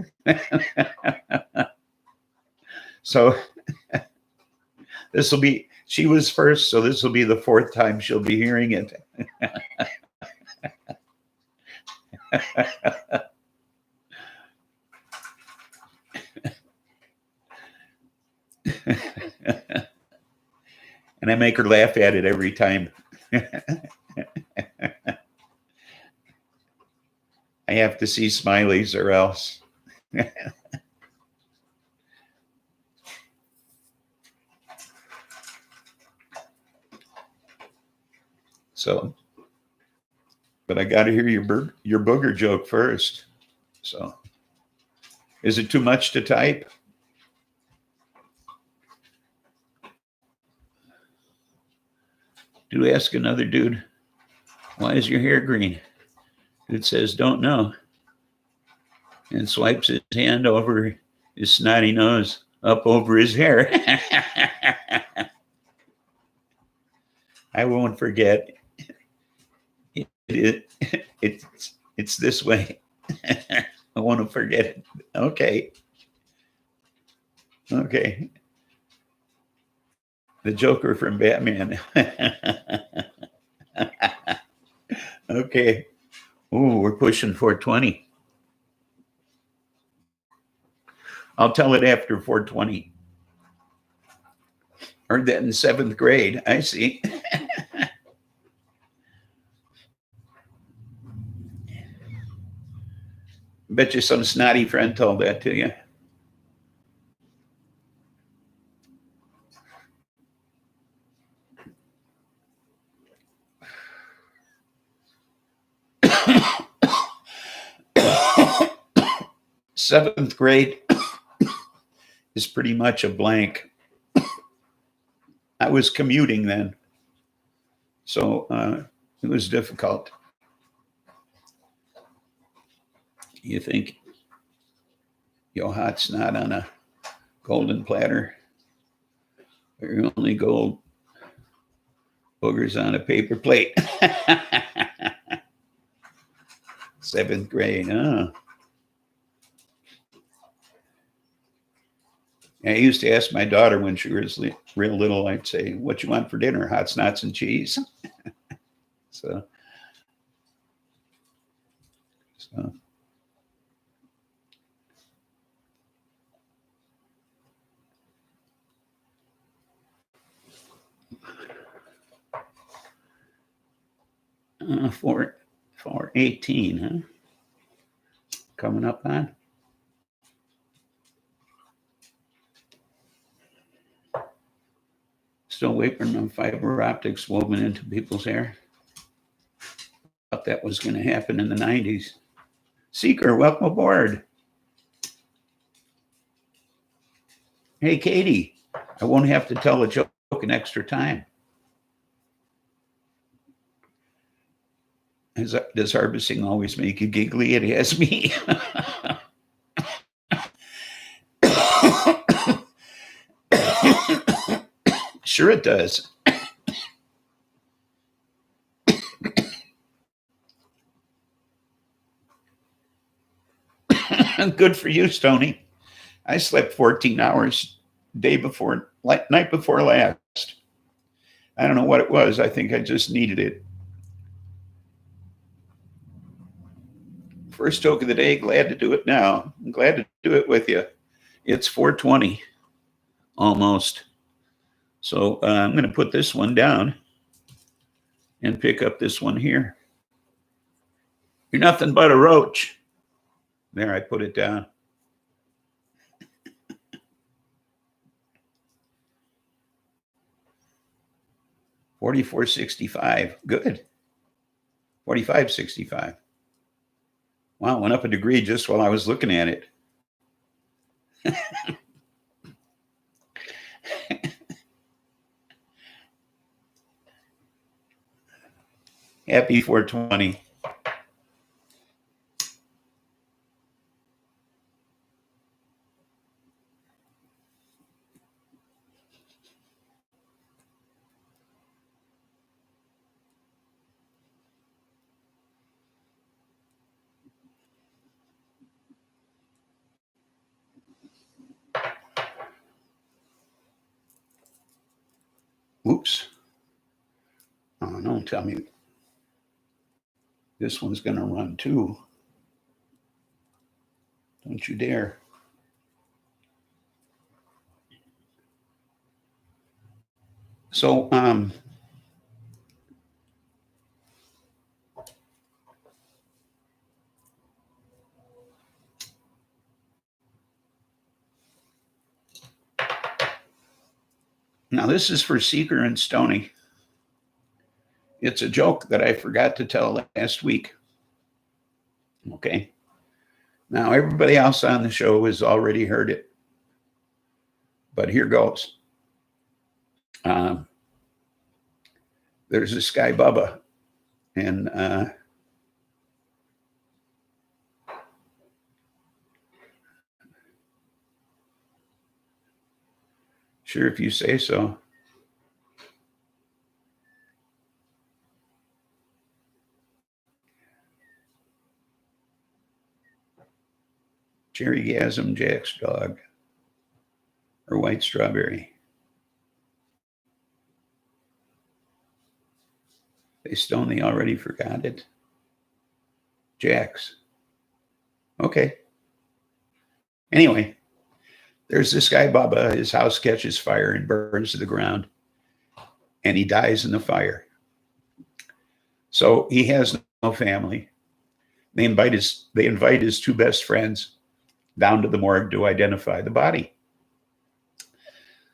[SPEAKER 1] So she was first, so this will be the 4th time she'll be hearing it. And I make her laugh at it every time. I have to see smileys or else. So, but I got to hear your booger joke first. So, is it too much to type? Do ask another dude, why is your hair green? Dude says, don't know. And swipes his hand over his snotty nose up over his hair. I won't forget. It's this way. I won't forget it. Okay. Okay. The Joker from Batman. Okay. Ooh, we're pushing 420. I'll tell it after 420. Heard that in 7th grade. I see. Bet you some snotty friend told that to you. Seventh grade is pretty much a blank. I was commuting then, so it was difficult. You think your hot snot on a golden platter, or your only gold boogers on a paper plate? 7th grade, huh? And I used to ask my daughter when she was real little, I'd say, what you want for dinner? Hot snots and cheese. So 418, huh? Coming up on. Still waiting on fiber optics woven into people's hair. Thought that was going to happen in the 90s. Seeker, welcome aboard. Hey, Katie, I won't have to tell a joke in extra time. Does harvesting always make you giggly? It has me. Sure it does. Good for you, Stoney. I slept 14 hours night before last. I don't know what it was. I think I just needed it. First joke of the day. Glad to do it now. I'm glad to do it with you. It's 4:20 almost. So I'm going to put this one down and pick up this one here. You're nothing but a roach. There, I put it down. $44.65. Good. $45.65. Wow, went up a degree just while I was looking at it. Happy 420. Oops. Oh, don't tell me. This one's going to run too. Don't you dare. So, now this is for Seeker and Stoney. It's a joke that I forgot to tell last week. Okay. Now, everybody else on the show has already heard it. But here goes. There's this guy, Bubba, and sure, if you say so. Cherrygasm, Jack's dog, or white strawberry. They already forgot it. Jack's. Okay. Anyway, there's this guy, Bubba. His house catches fire and burns to the ground, and he dies in the fire. So he has no family. They invite his two best friends down to the morgue to identify the body.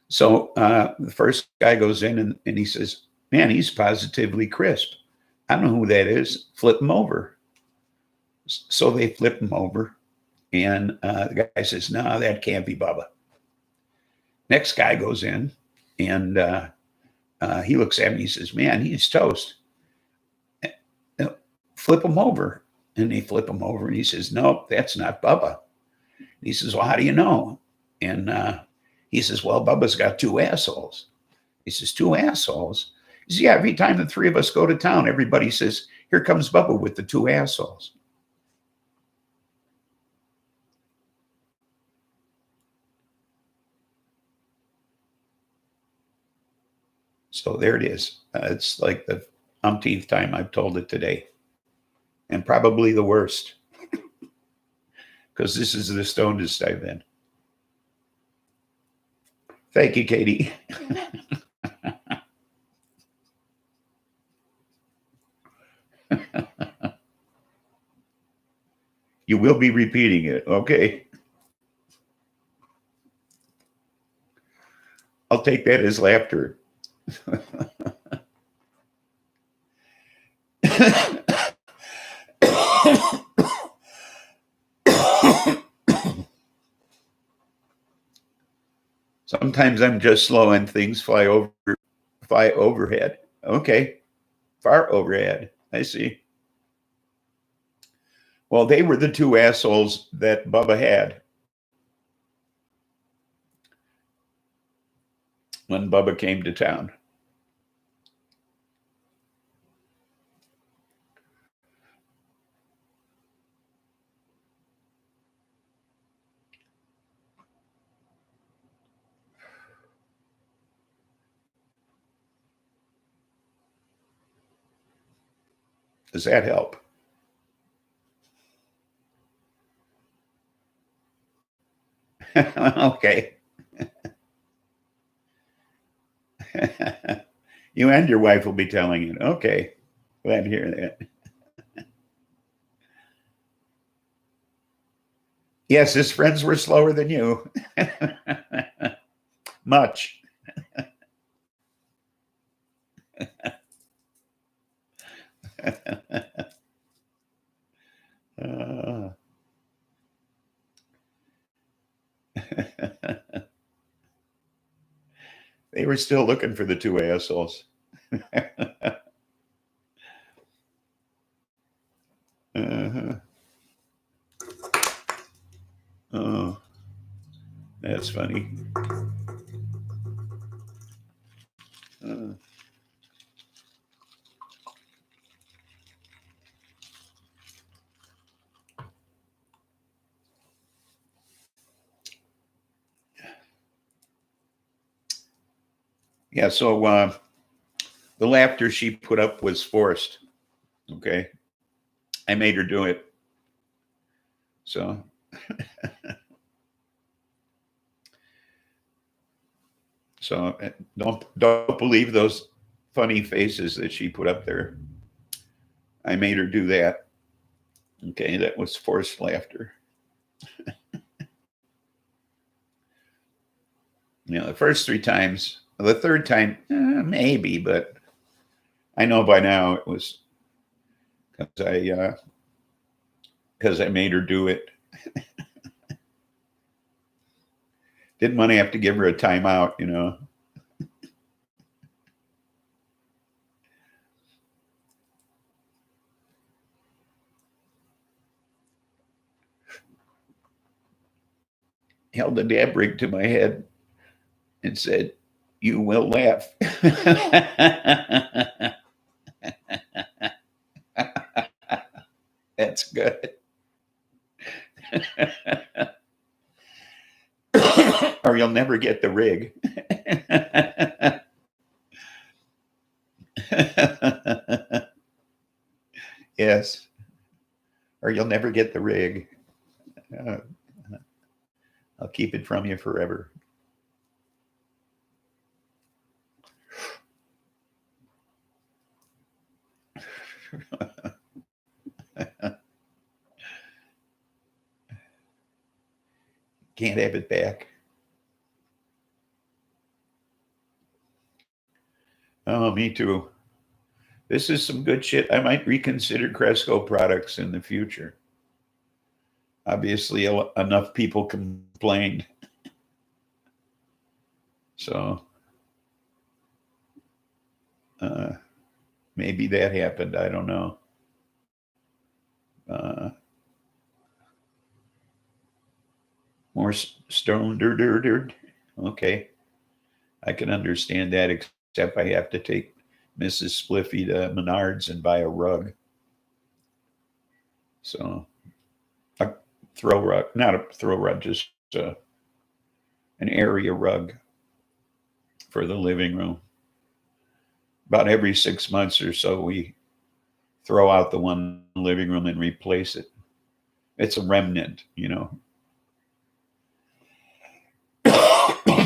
[SPEAKER 1] So the first guy goes in and he says, man, he's positively crisp. I don't know who that is. Flip him over. So they flip him over. And the guy says, no, that can't be Bubba. Next guy goes in and he looks at me. He says, man, he's toast. Flip him over. And they flip him over. And he says, nope, that's not Bubba. He says, well, how do you know? And he says, well, Bubba's got two assholes. He says, two assholes? He says, yeah, every time the three of us go to town, everybody says, here comes Bubba with the two assholes. So there it is. It's like the umpteenth time I've told it today, and probably the worst, because this is the stonedest I've been. Thank you, Katie. You will be repeating it, okay? I'll take that as laughter. Sometimes I'm just slow and things fly overhead. Okay. Far overhead. I see. Well, they were the two assholes that Bubba had when Bubba came to town. Does that help? Okay. You and your wife will be telling it. Okay. Glad to hear that. Yes, his friends were slower than you. Much. They were still looking for the two assholes. Uh-huh. Oh, that's funny. Yeah, so the laughter she put up was forced. Okay. I made her do it. So so don't believe those funny faces that she put up there. I made her do that. Okay, that was forced laughter. You know, the first three times, the third time, maybe, but I know by now it was because I made her do it. Didn't want to have to give her a timeout, you know. Held a dab rig to my head and said, "You will laugh." That's good. Or you'll never get the rig. Yes. Or you'll never get the rig. Uh, I'll keep it from you forever. Can't have it back. Oh, me too. This is some good shit. I might reconsider Cresco products in the future. Obviously, enough people complained. So maybe that happened. I don't know. More stone. Okay. I can understand that, except I have to take Mrs. Spliffy to Menards and buy a rug. So a throw rug, not a throw rug, just an area rug for the living room. about every 6 months or so, we throw out the one living room and replace it. It's a remnant, you know.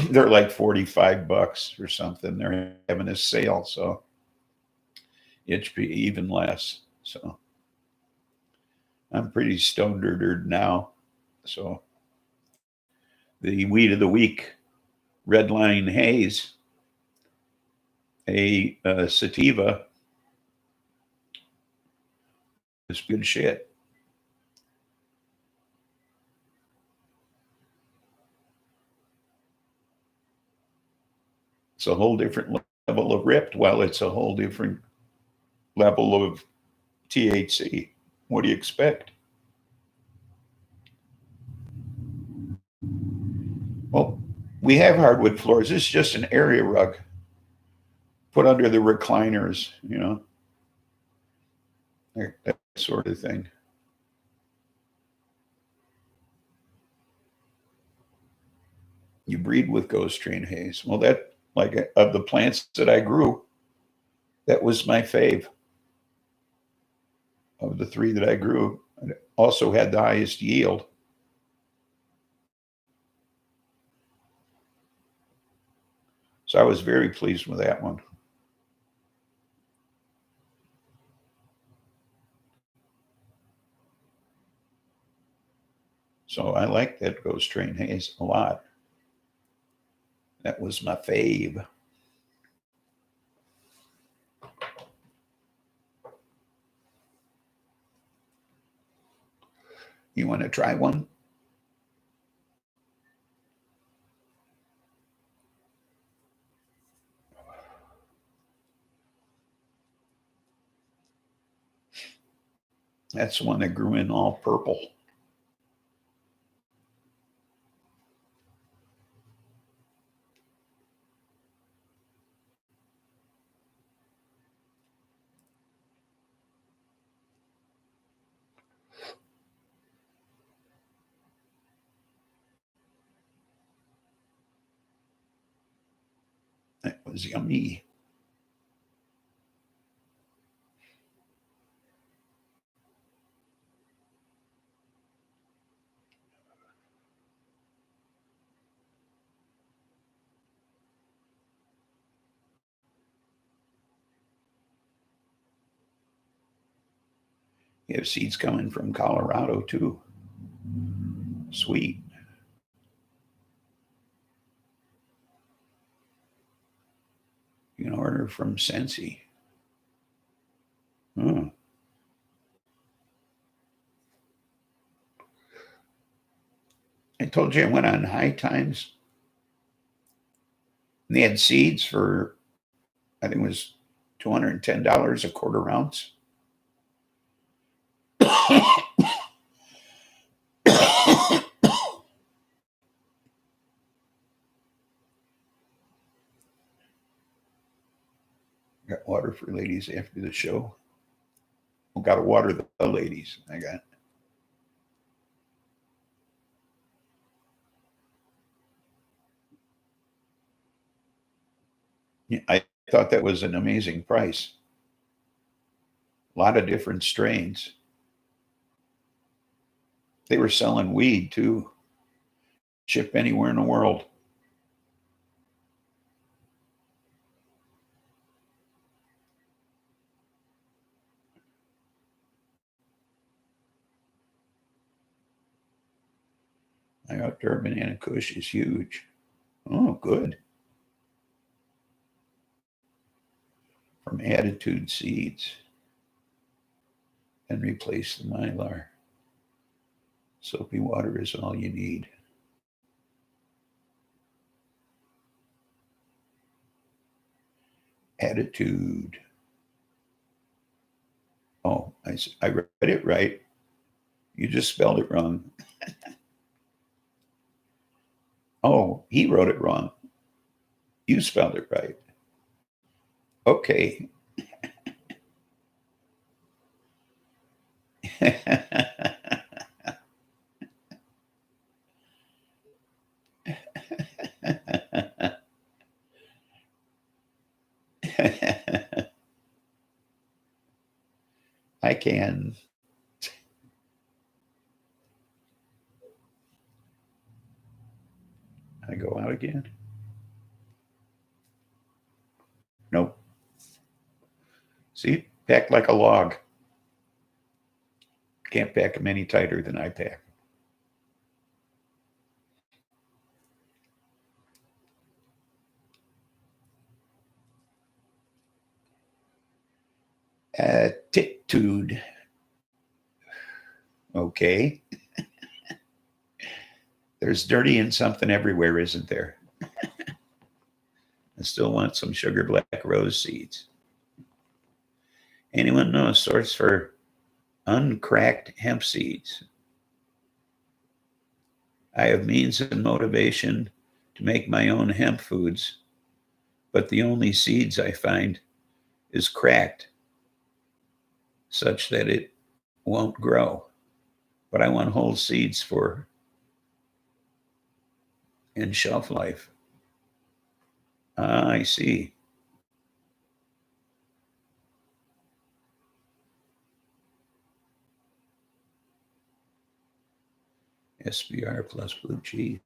[SPEAKER 1] They're like $45 or something. They're having a sale, so it should be even less. So I'm pretty stoned now. So the weed of the week, Red Line Haze, a sativa, is good shit. It's a whole different level of ripped. Well, it's a whole different level of THC. What do you expect? Well, we have hardwood floors. This is just an area rug put under the recliners, you know, that sort of thing. You breed with ghost train haze. Well, that, like, of the plants that I grew, that was my fave. Of the three that I grew, it also had the highest yield. So I was very pleased with that one. So I like that ghost train haze a lot. That was my fave. You want to try one? That's the one that grew in all purple. That was yummy. You have seeds coming from Colorado too. Sweet. You can order from Sensi. Hmm. I told you I went on High Times, and they had seeds for, I think it was $210 a quarter ounce. Got water for ladies after the show. Well, got to water the ladies. I got. Yeah, I thought that was an amazing price. A lot of different strains. They were selling weed too. Ship anywhere in the world. I outdoor banana kush is huge. Oh, good. From Attitude Seeds. And replace the mylar. Soapy water is all you need. Attitude. Oh, I read it right. You just spelled it wrong. Oh, he wrote it wrong. You spelled it right. Okay. can. I go out again. Nope. See, packed like a log. Can't pack them any tighter than I pack. Attitude. Okay. There's dirty and something everywhere, isn't there? I still want some sugar black rose seeds. Anyone know a source for uncracked hemp seeds? I have means and motivation to make my own hemp foods, but the only seeds I find is cracked, such that it won't grow. But I want whole seeds for in shelf life. I see. SBR plus blue cheese.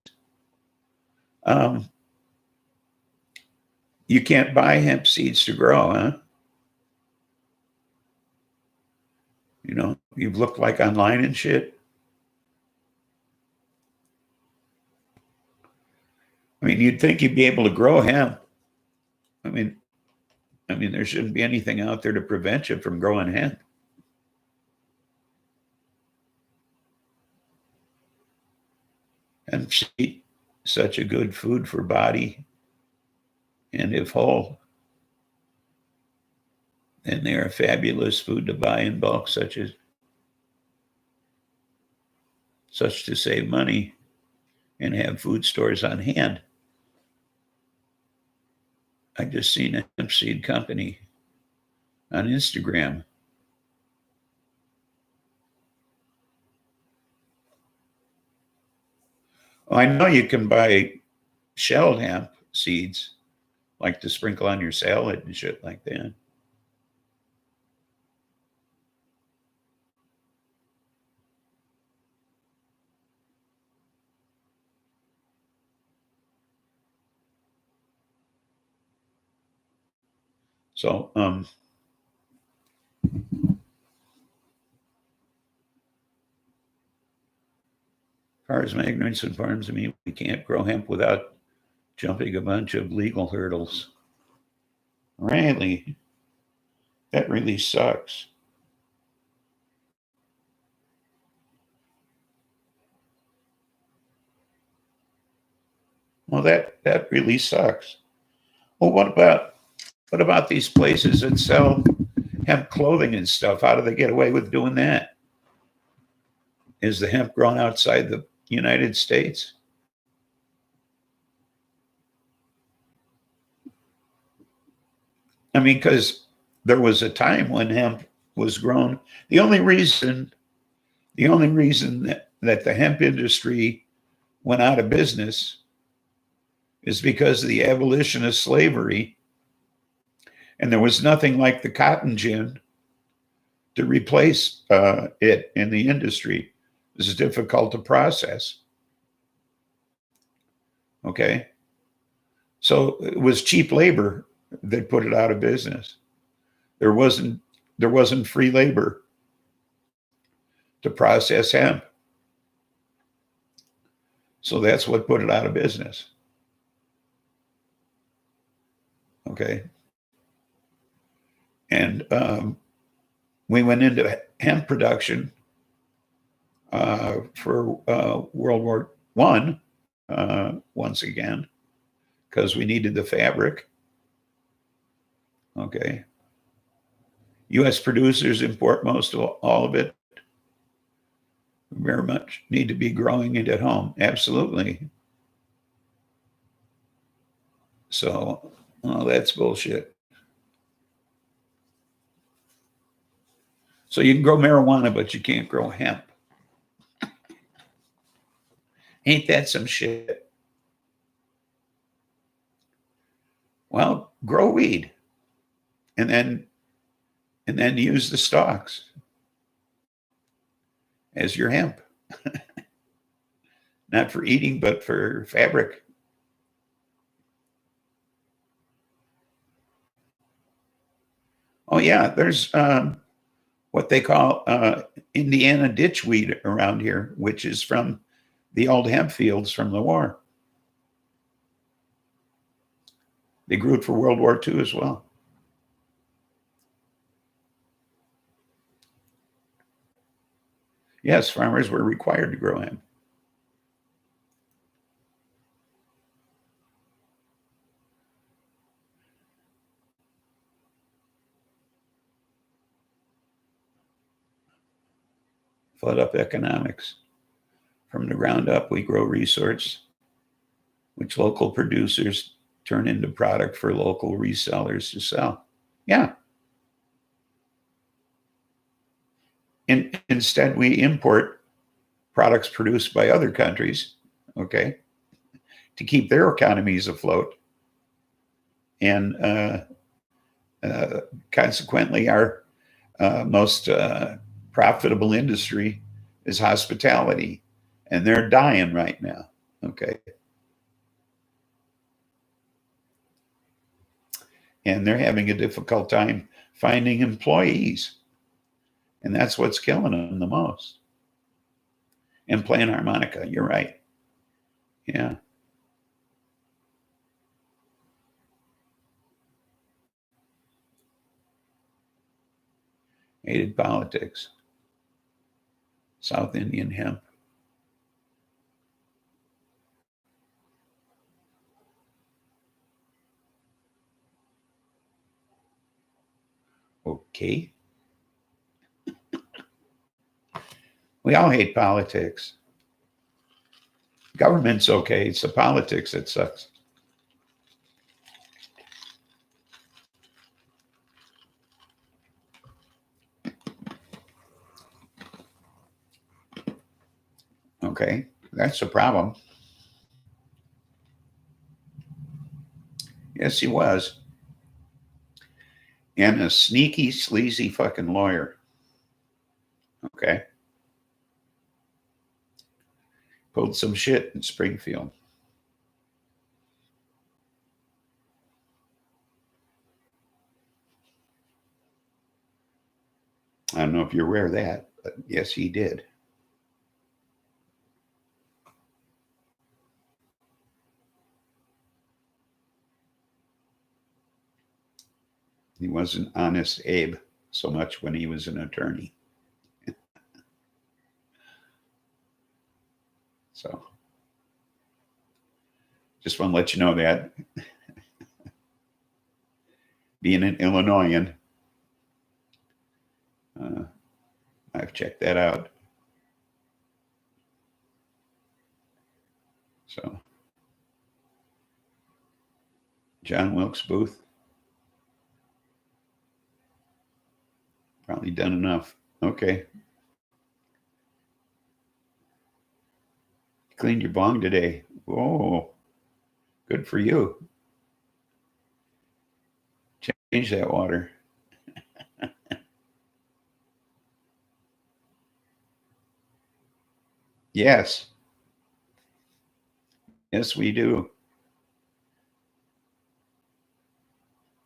[SPEAKER 1] You can't buy hemp seeds to grow, huh? You know, you've looked like online and shit. I mean, you'd think you'd be able to grow hemp. I mean, there shouldn't be anything out there to prevent you from growing hemp. Hemp seed, such a good food for body, and if whole, then they are a fabulous food to buy in bulk, such to save money and have food stores on hand. I just seen a hemp seed company on Instagram. Well, I know you can buy shelled hemp seeds, like to sprinkle on your salad and shit like that. So, as far as my ignorance informs me, we can't grow hemp without jumping a bunch of legal hurdles. Really? That really sucks. Well, that really sucks. Well, what about these places that sell hemp clothing and stuff? How do they get away with doing that? Is the hemp grown outside the United States? I mean, because there was a time when hemp was grown. The only reason that the hemp industry went out of business is because of the abolition of slavery. And there was nothing like the cotton gin to replace it in the industry. It was difficult to process. Okay. So it was cheap labor that put it out of business. There wasn't free labor to process hemp. So that's what put it out of business. Okay. And we went into hemp production for World War I once again, because we needed the fabric. Okay. U.S. producers import most of all of it. Very much need to be growing it at home. Absolutely. So, well, that's bullshit. So you can grow marijuana, but you can't grow hemp. Ain't that some shit? Well, grow weed and then use the stalks. as your hemp. Not for eating, but for fabric. Oh, yeah, there's what they call Indiana ditchweed around here, which is from the old hemp fields from the war. They grew it for World War II as well. Yes, farmers were required to grow hemp. Flood up economics. From the ground up, we grow resource, which local producers turn into product for local resellers to sell. Yeah. Instead, we import products produced by other countries, okay, to keep their economies afloat. And consequently, our most profitable industry is hospitality, and they're dying right now, okay? And they're having a difficult time finding employees. And that's what's killing them the most. And playing harmonica, you're right. Yeah. Hated politics. South Indian hemp. Okay. We all hate politics. Government's okay. It's the politics that sucks. Okay. That's the problem. Yes, he was. And a sneaky, sleazy fucking lawyer. Okay. Pulled some shit in Springfield. I don't know if you're aware of that, but yes, he did. He wasn't honest Abe so much when he was an attorney. So just want to let you know that. Being an Illinoisan, I've checked that out. So, John Wilkes Booth, probably done enough. Okay. Cleaned your bong today. Oh, good for you. Change that water. Yes. Yes, we do.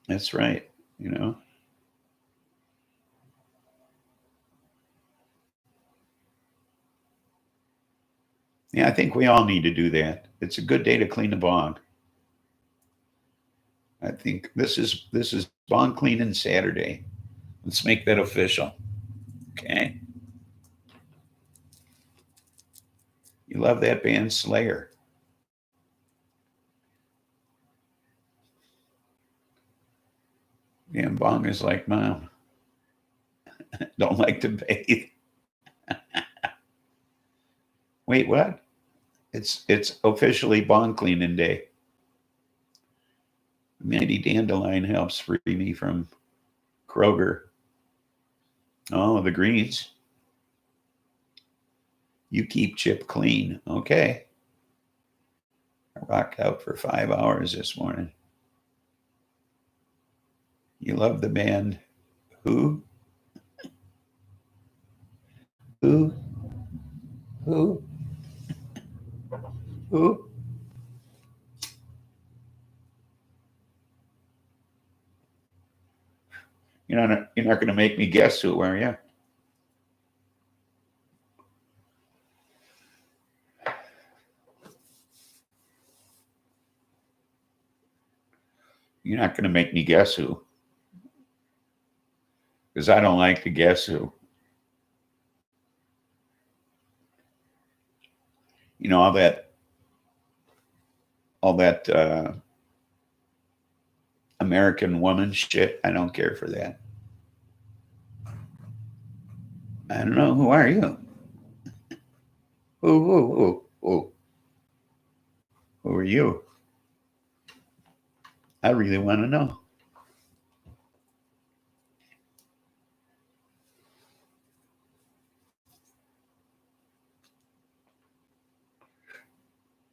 [SPEAKER 1] That's right. You know, yeah, I think we all need to do that. It's a good day to clean the bong. I think this is bong cleaning Saturday. Let's make that official. Okay. You love that band Slayer. Damn bong is like mom. Don't like to bathe. Wait, what? It's officially bong cleaning day. Mandy Dandelion helps free me from Kroger. Oh, the greens. You keep Chip clean. Okay. I rocked out for 5 hours this morning. You love the band. Who? Who? Who? Who? You're not going to make me guess who, are you? You're not going to make me guess who. Because I don't like to guess who. You know, all that American woman shit. I don't care for that. I don't know. Who are you? Who are you? I really want to know.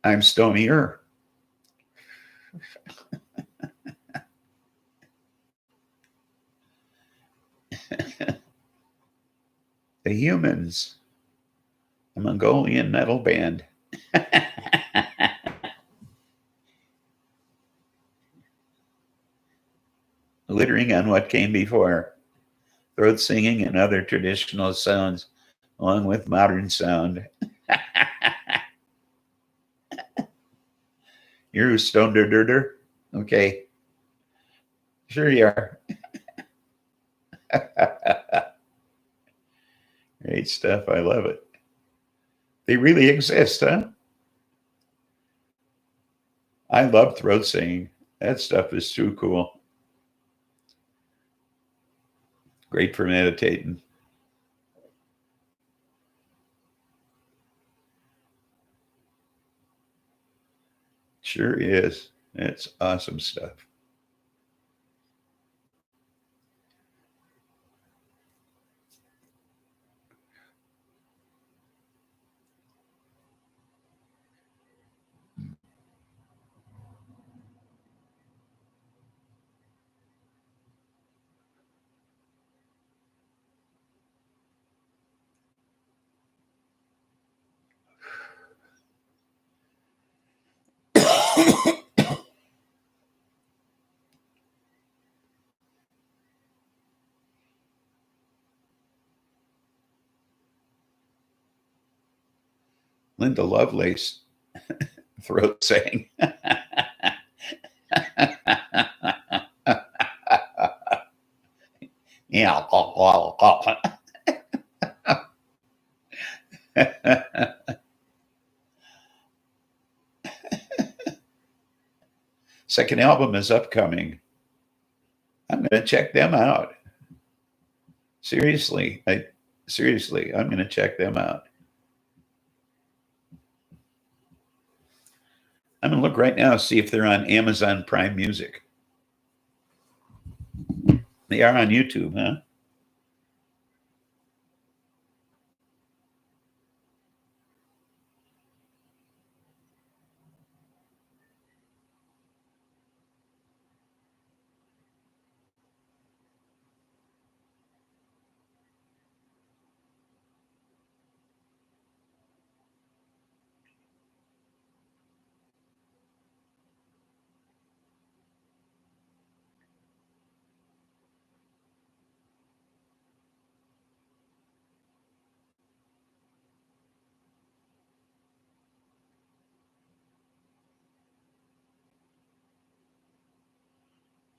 [SPEAKER 1] I'm Stonier. The Humans, a Mongolian metal band. Littering on what came before. Throat singing and other traditional sounds, along with modern sound. You're Stone Dirter? Okay. Sure you are. Great stuff. I love it. They really exist, huh? I love throat singing. That stuff is too cool. Great for meditating. Sure is. It's awesome stuff. Linda Lovelace throat sang. Yeah. Second album is upcoming. I'm going to check them out. Seriously, I'm going to check them out. I'm going to look right now, see if they're on Amazon Prime Music. They are on YouTube, huh?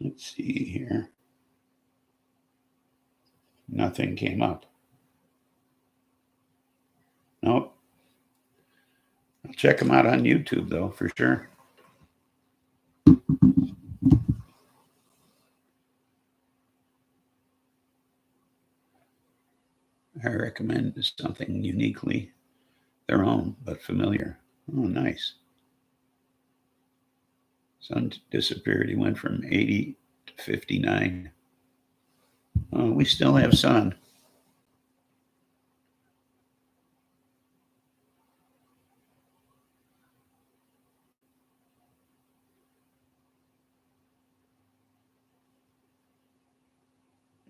[SPEAKER 1] Let's see here. Nothing came up. Nope. I'll check them out on YouTube, though, for sure. I recommend something uniquely their own, but familiar. Oh, nice. Son disappeared. He went from 80 to 59. Oh, we still have Son.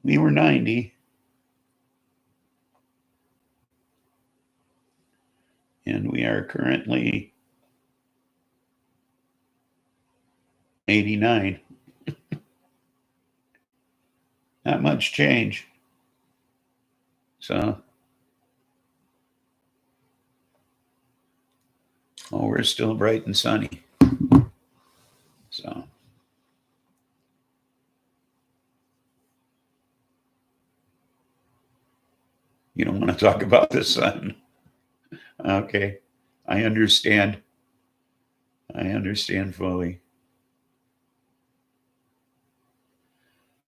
[SPEAKER 1] We were 90. are currently 89. Not much change. So, oh, we're still bright and sunny. So, you don't want to talk about the sun. Okay. I understand. I understand fully.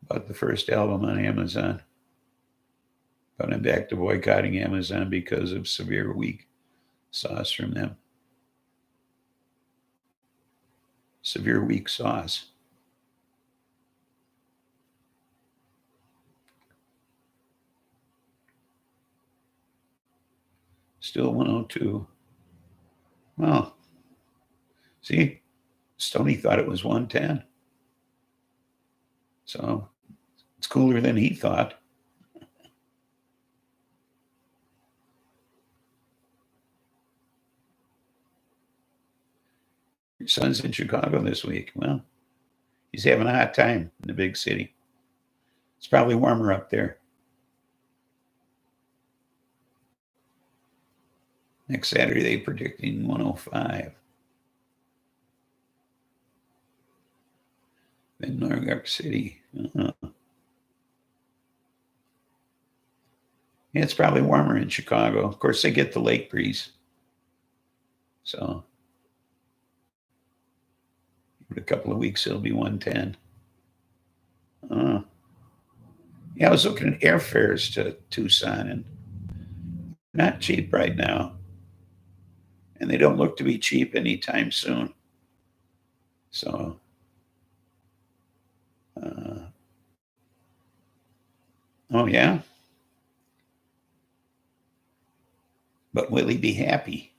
[SPEAKER 1] Bought the first album on Amazon. But I'm back to boycotting Amazon because of severe weak sauce from them. Severe weak sauce. Still 102. Well, see, Stoney thought it was 110. So it's cooler than he thought. Your son's in Chicago this week. Well, he's having a hot time in the big city. It's probably warmer up there. Next Saturday, they predicting 105. Then New York City. Yeah, it's probably warmer in Chicago. Of course, they get the lake breeze. So in a couple of weeks, it'll be 110. Yeah, I was looking at airfares to Tucson, and not cheap right now. And they don't look to be cheap anytime soon. So, oh yeah. But will he be happy?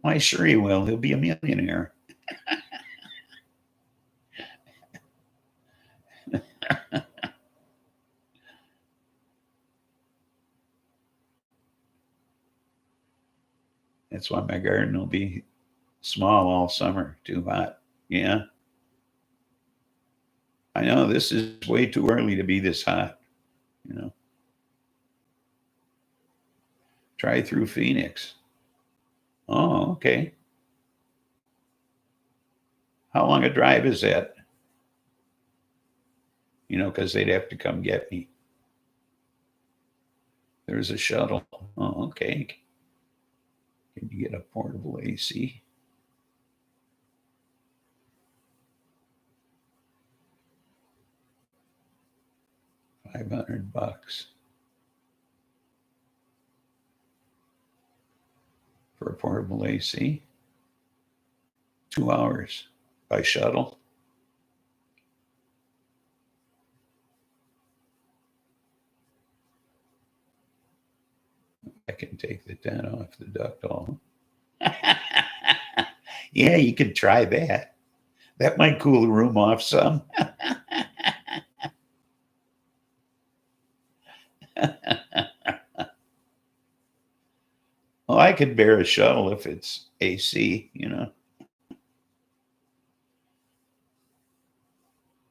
[SPEAKER 1] Why, sure he will. He'll be a millionaire. That's why my garden will be small all summer. Too hot. Yeah. I know this is way too early to be this hot. You know. Try through Phoenix. Oh, okay. How long a drive is that? You know, because they'd have to come get me. There's a shuttle. Oh, okay. Can you get a portable AC? $500 for a portable AC. 2 hours by shuttle. I can take the 10 off the duct all. Yeah, you could try that. That might cool the room off some. Well, I could bear a shuttle if it's AC, you know.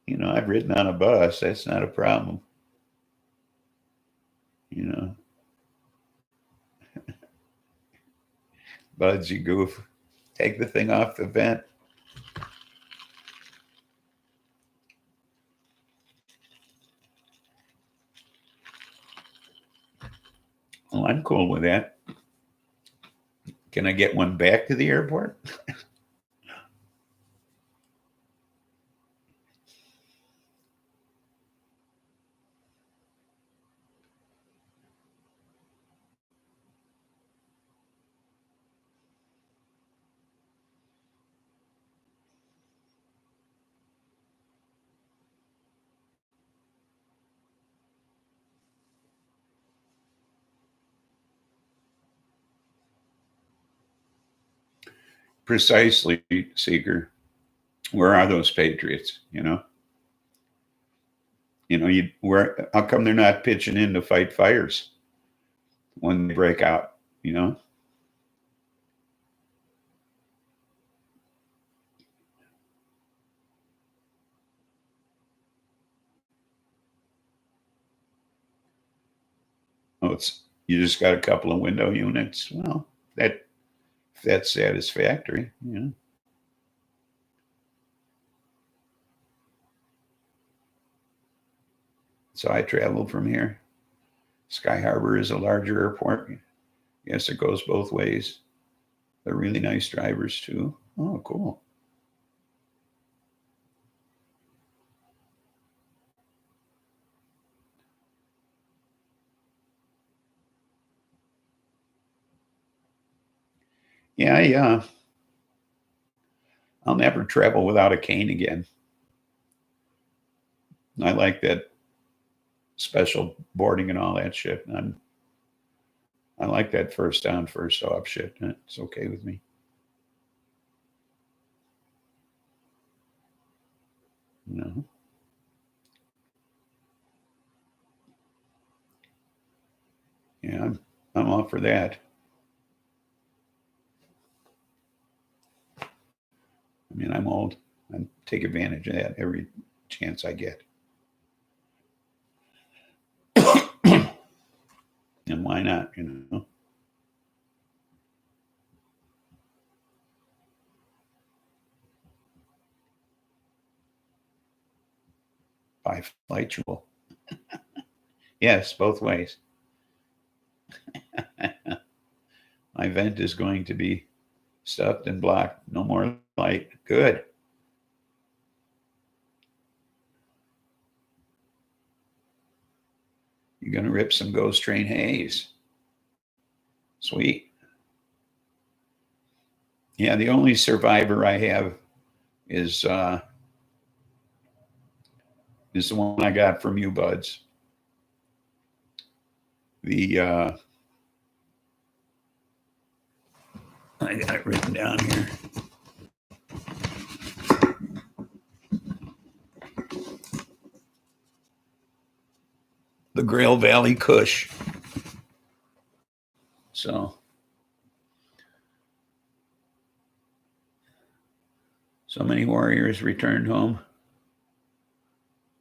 [SPEAKER 1] You know, I've ridden on a bus. That's not a problem. You know. Buds, you goof. Take the thing off the vent. Well, I'm cool with that. Can I get one back to the airport? Precisely, Seeker. Where are those patriots? You know, how come they're not pitching in to fight fires when they break out? You know, it's you just got a couple of window units. Well, if that's satisfactory, you know. So I travel from here. Sky Harbor is a larger airport. Yes, it goes both ways. They're really nice drivers too. Oh, cool. Yeah. I'll never travel without a cane again. I like that special boarding and all that shit. I like that first on, first off shit. It's okay with me. No. Yeah, I'm all for that. I mean, I'm old. I take advantage of that every chance I get. And why not, you know? Bisexual. Yes, both ways. My vent is going to be stuffed and blocked. No more light. Good. You're going to rip some Ghost Train haze. Sweet. Yeah, the only survivor I have is the one I got from you, buds. I got it written down here. The Grail Valley Kush. So many warriors returned home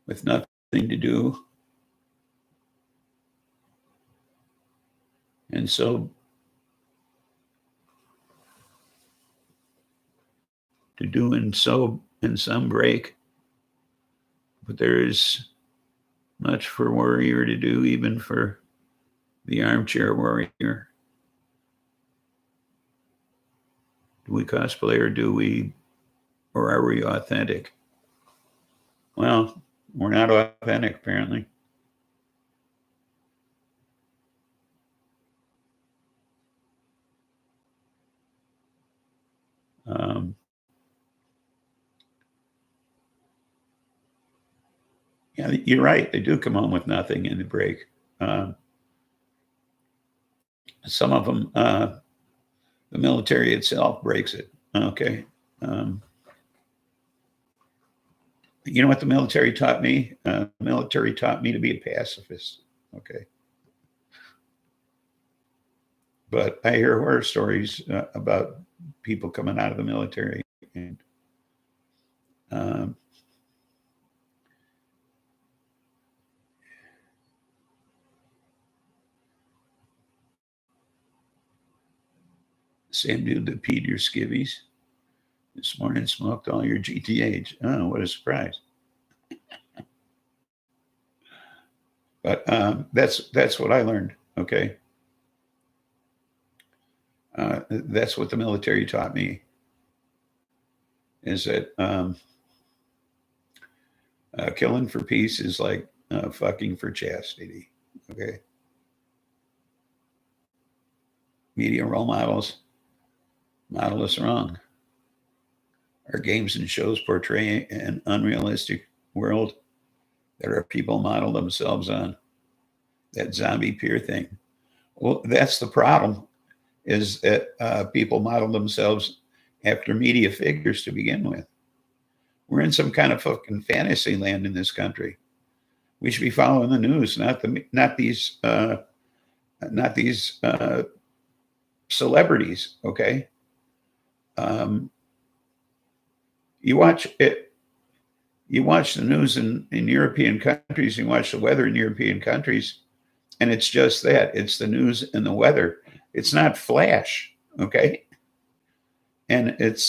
[SPEAKER 1] with nothing to do. And so to do and so in some break, but there is much for warrior to do, even for the armchair warrior. Do we cosplay or are we authentic? Well, we're not authentic, apparently. Um, yeah, you're right. They do come home with nothing in the break. Some of them, the military itself breaks it. Okay. You know what the military taught me? The military taught me to be a pacifist. Okay. But I hear horror stories about people coming out of the military and um, same dude that peed your skivvies this morning smoked all your GTH. Oh, what a surprise! But that's what I learned. Okay, that's what the military taught me. Is that killing for peace is like fucking for chastity. Okay, media role model us wrong. Our games and shows portray an unrealistic world that our people model themselves on. That zombie peer thing. Well, that's the problem, is that people model themselves after media figures to begin with. We're in some kind of fucking fantasy land in this country. We should be following the news, not these celebrities. Okay, you watch it. You watch the news in European countries. You watch the weather in European countries. and it's just that. It's the news and the weather. It's not flash, okay? And it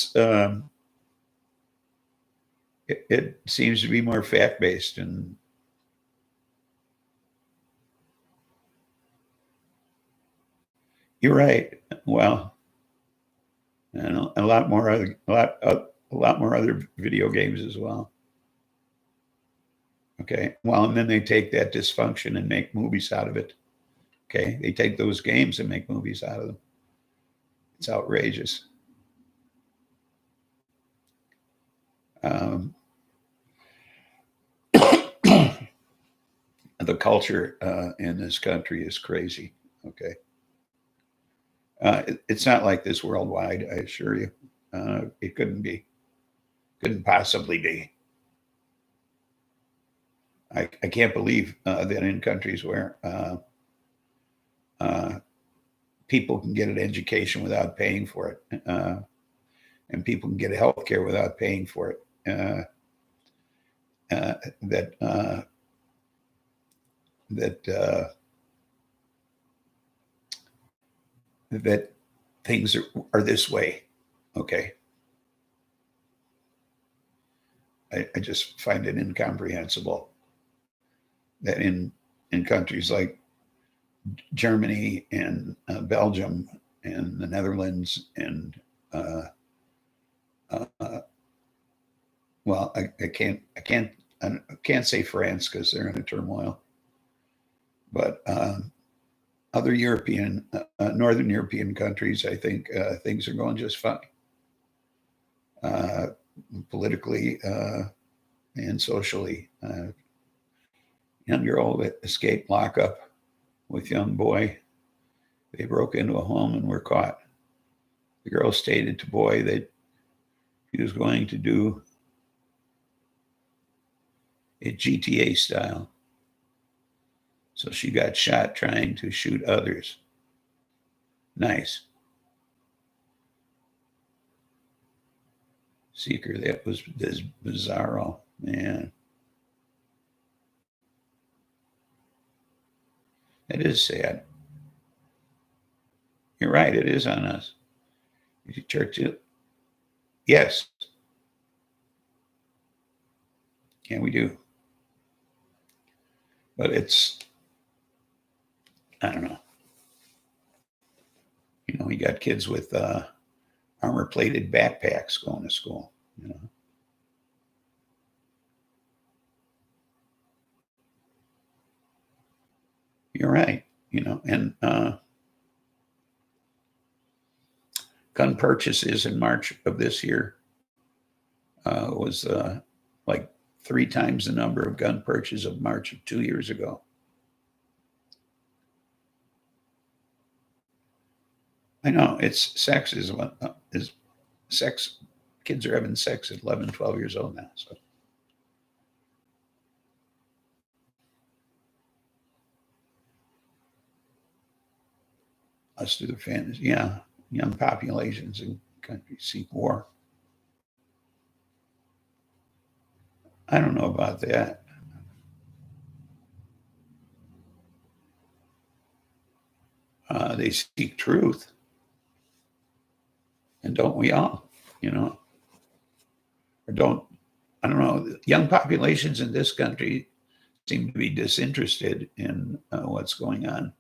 [SPEAKER 1] seems to be more fact-based. And you're right. Well, and a lot more other video games as well. Okay. Well, and then they take that dysfunction and make movies out of it. Okay. They take those games and make movies out of them. It's outrageous. Um, the culture in this country is crazy. Okay. It's not like this worldwide, I assure you. It couldn't possibly be. I can't believe that in countries where people can get an education without paying for it, and people can get health care without paying for it, that things are this way. Okay. I just find it incomprehensible that in countries like Germany and Belgium and the Netherlands and well, I can't say France because they're in a turmoil, but other European, Northern European countries, I think things are going just fine, politically and socially. Young-year-old escaped lockup with young boy. They broke into a home and were caught. The girl stated to boy that he was going to do it GTA style. So she got shot trying to shoot others. Nice. Seeker, that was this bizarro, man. It is sad. You're right. It is on us. Churchill. Yes. Yeah, we do. But it's, I don't know. You know, you got kids with armor plated backpacks going to school, you know. You're right. You know, and gun purchases in March of this year was like 3 times the number of gun purchases of March of 2 years ago. I know it's sex is sex. Kids are having sex at 11, 12 years old now. So us do the fantasy. Yeah, young populations in countries seek war. I don't know about that. They seek truth, and don't we all? You know, or don't? I don't know. Young populations in this country seem to be disinterested in what's going on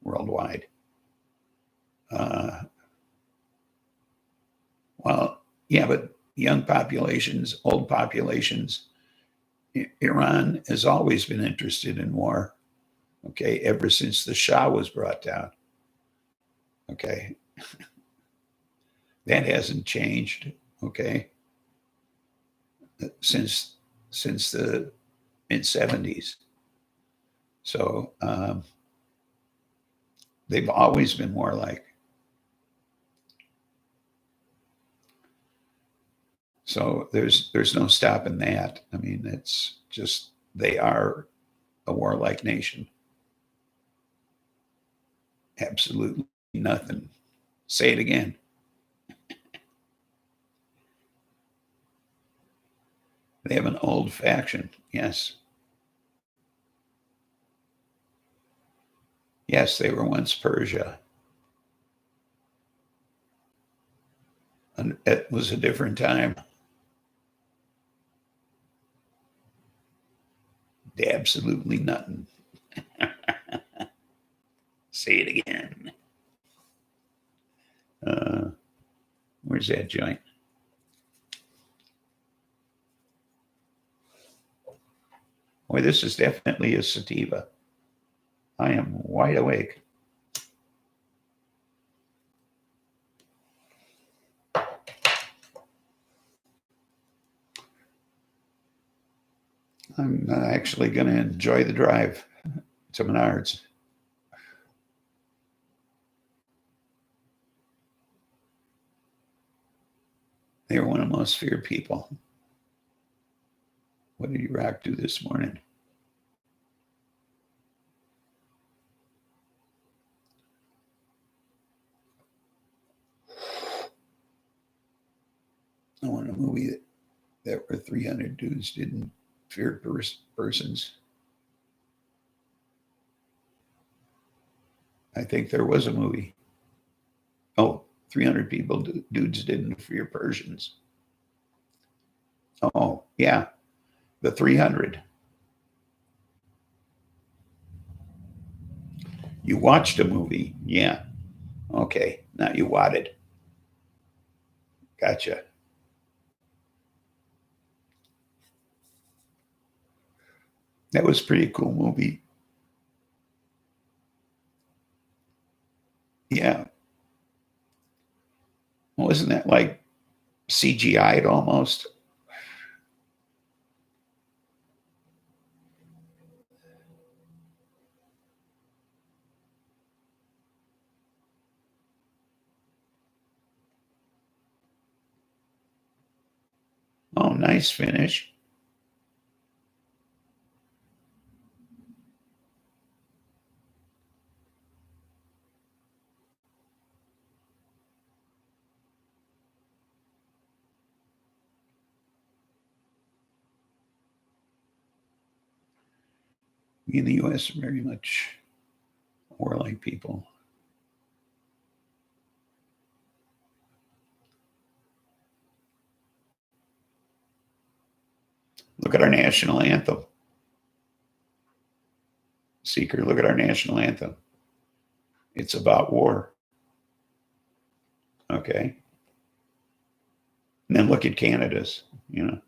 [SPEAKER 1] worldwide. Uh, well, yeah, but young populations, old populations, Iran has always been interested in war. Okay, ever since the Shah was brought down. Okay, that hasn't changed. Okay, since the mid 70s. So they've always been warlike. So there's no stopping that. I mean, it's just they are a warlike nation. Absolutely nothing. Say it again. They have an old faction. Yes. Yes, they were once Persia. And it was a different time. Absolutely nothing. Say it again. Where's that joint? Boy, this is definitely a sativa. I am wide awake. I'm actually going to enjoy the drive to Menards. They were one of the most feared people. What did Iraq do this morning? I want a movie that were 300 dudes didn't fear persons. I think there was a movie. Oh, 300 people, dudes didn't fear Persians. Oh, yeah, the 300. You watched a movie, yeah. Okay, now you wadded. Gotcha. That was a pretty cool movie. Yeah. Wasn't that like CGI'd almost? Oh, nice finish. We in the US are very much warlike people. Look at our national anthem. Seeker, look at our national anthem. It's about war. Okay. And then look at Canada's, you know.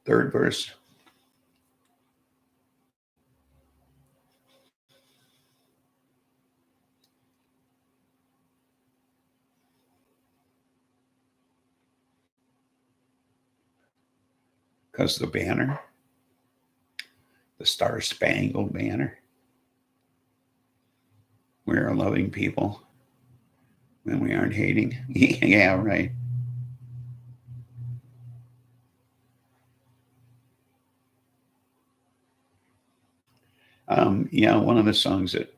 [SPEAKER 1] Third verse. Because the banner, the Star Spangled Banner, we are loving people when we aren't hating. Yeah, right. Yeah, one of the songs that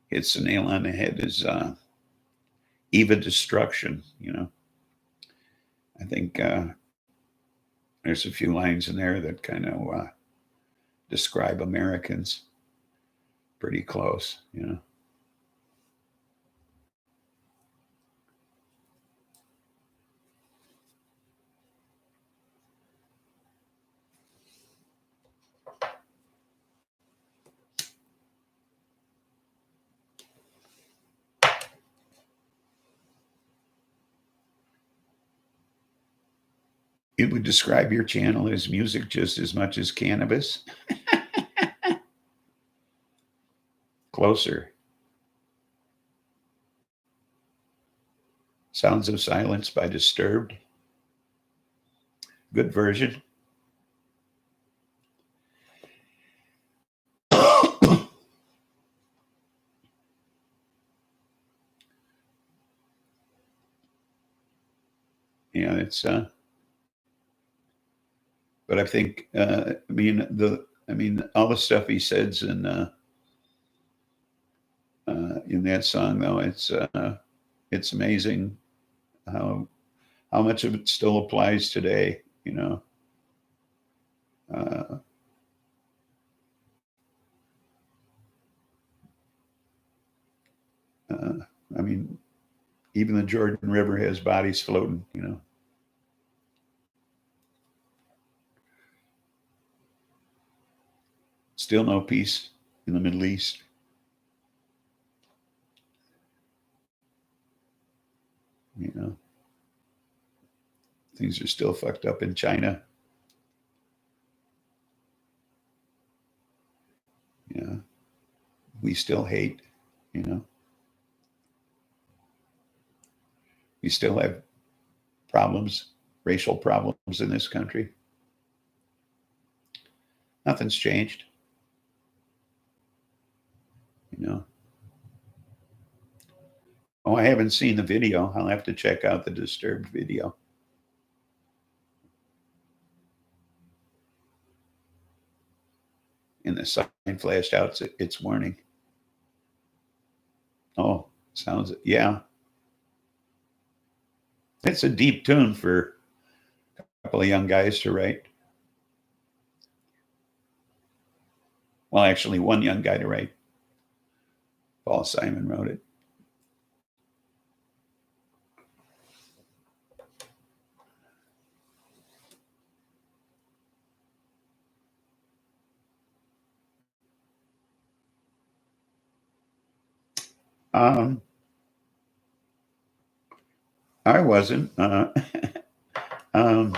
[SPEAKER 1] hits the nail on the head is Eva Destruction, you know. I think there's a few lines in there that kind of describe Americans pretty close, you know. It would describe your channel as music just as much as cannabis. Closer. Sounds of Silence by Disturbed. Good version. you know, it's, but I think, I mean, all the stuff he says in that song, though, it's amazing how much of it still applies today, you know. Uh, uh, I mean, even the Jordan River has bodies floating, you know. Still no peace in the Middle East. You know, things are still fucked up in China. You know, we still hate, you know. We still have problems, racial problems in this country. Nothing's changed, you know. Oh, I haven't seen the video. I'll have to check out the Disturbed video. And the sign flashed out its warning. Oh, sounds, yeah. It's a deep tune for a couple of young guys to write. Well, actually, one young guy to write. Paul Simon wrote it. Um, I wasn't. Um,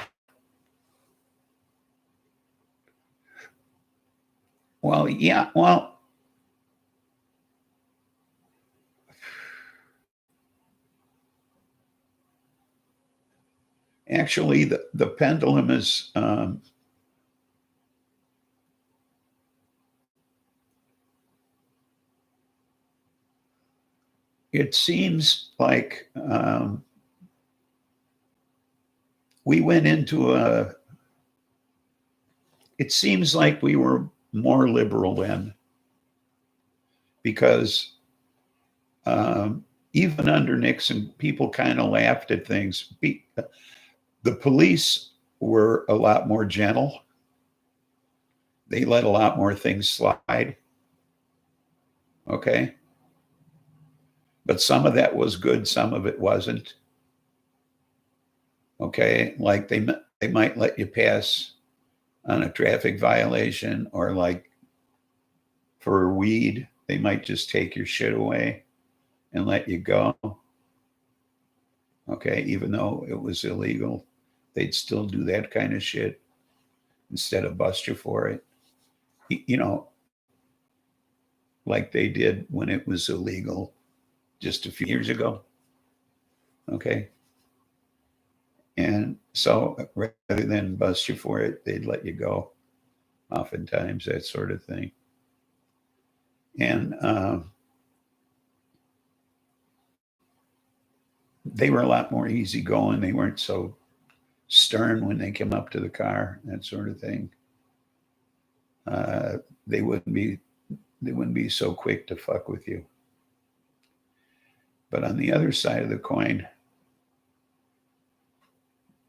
[SPEAKER 1] well, yeah. Well, actually, the pendulum is. It seems like we went into a. It seems like we were more liberal then, because even under Nixon, people kind of laughed at things. The police were a lot more gentle. They let a lot more things slide. Okay. But some of that was good, some of it wasn't. Okay. Like they might let you pass on a traffic violation, or like for weed, they might just take your shit away and let you go. Okay. Even though it was illegal, they'd still do that kind of shit instead of bust you for it. You know, like they did when it was illegal just a few years ago. Okay. And so rather than bust you for it, they'd let you go, oftentimes, that sort of thing. And they were a lot more easygoing. They weren't so stern when they came up to the car, that sort of thing. They wouldn't be so quick to fuck with you. But on the other side of the coin,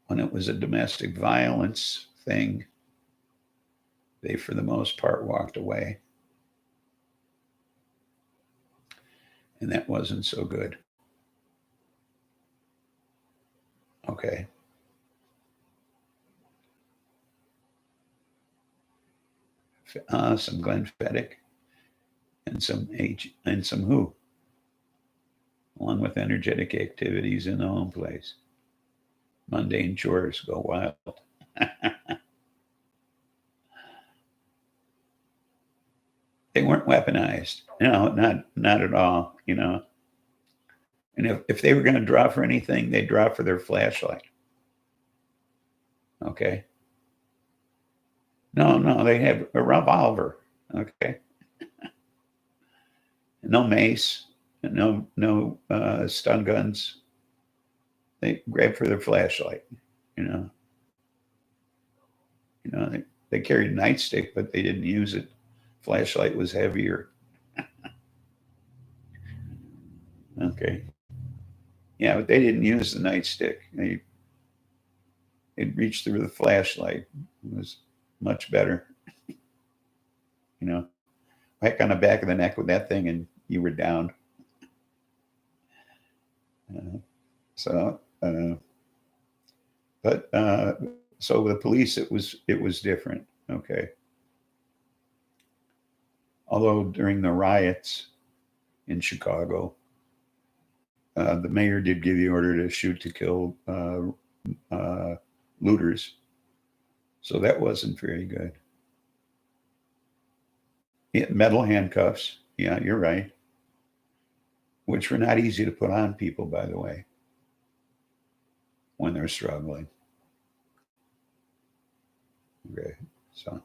[SPEAKER 1] when it was a domestic violence thing, they, for the most part, walked away. And that wasn't so good. Okay. Some Glenfiddich and some Who, along with energetic activities in the home place. Mundane chores go wild. They weren't weaponized. No, not at all, you know. And if they were going to draw for anything, they'd draw for their flashlight. Okay. No, they have a revolver. Okay. No mace, no stun guns. they grabbed for their flashlight, you know. They carried a nightstick, but they didn't use it. Flashlight was heavier. Okay. Yeah, but they didn't use the nightstick. They'd reach through the flashlight. It was much better. You know, whack on the back of the neck with that thing and you were down. So, but so the police, it was different. Okay. Although during the riots in Chicago, the mayor did give the order to shoot to kill looters. So that wasn't very good. Yeah, metal handcuffs. Yeah, you're right. Which were not easy to put on people, by the way, when they're struggling. Okay, so.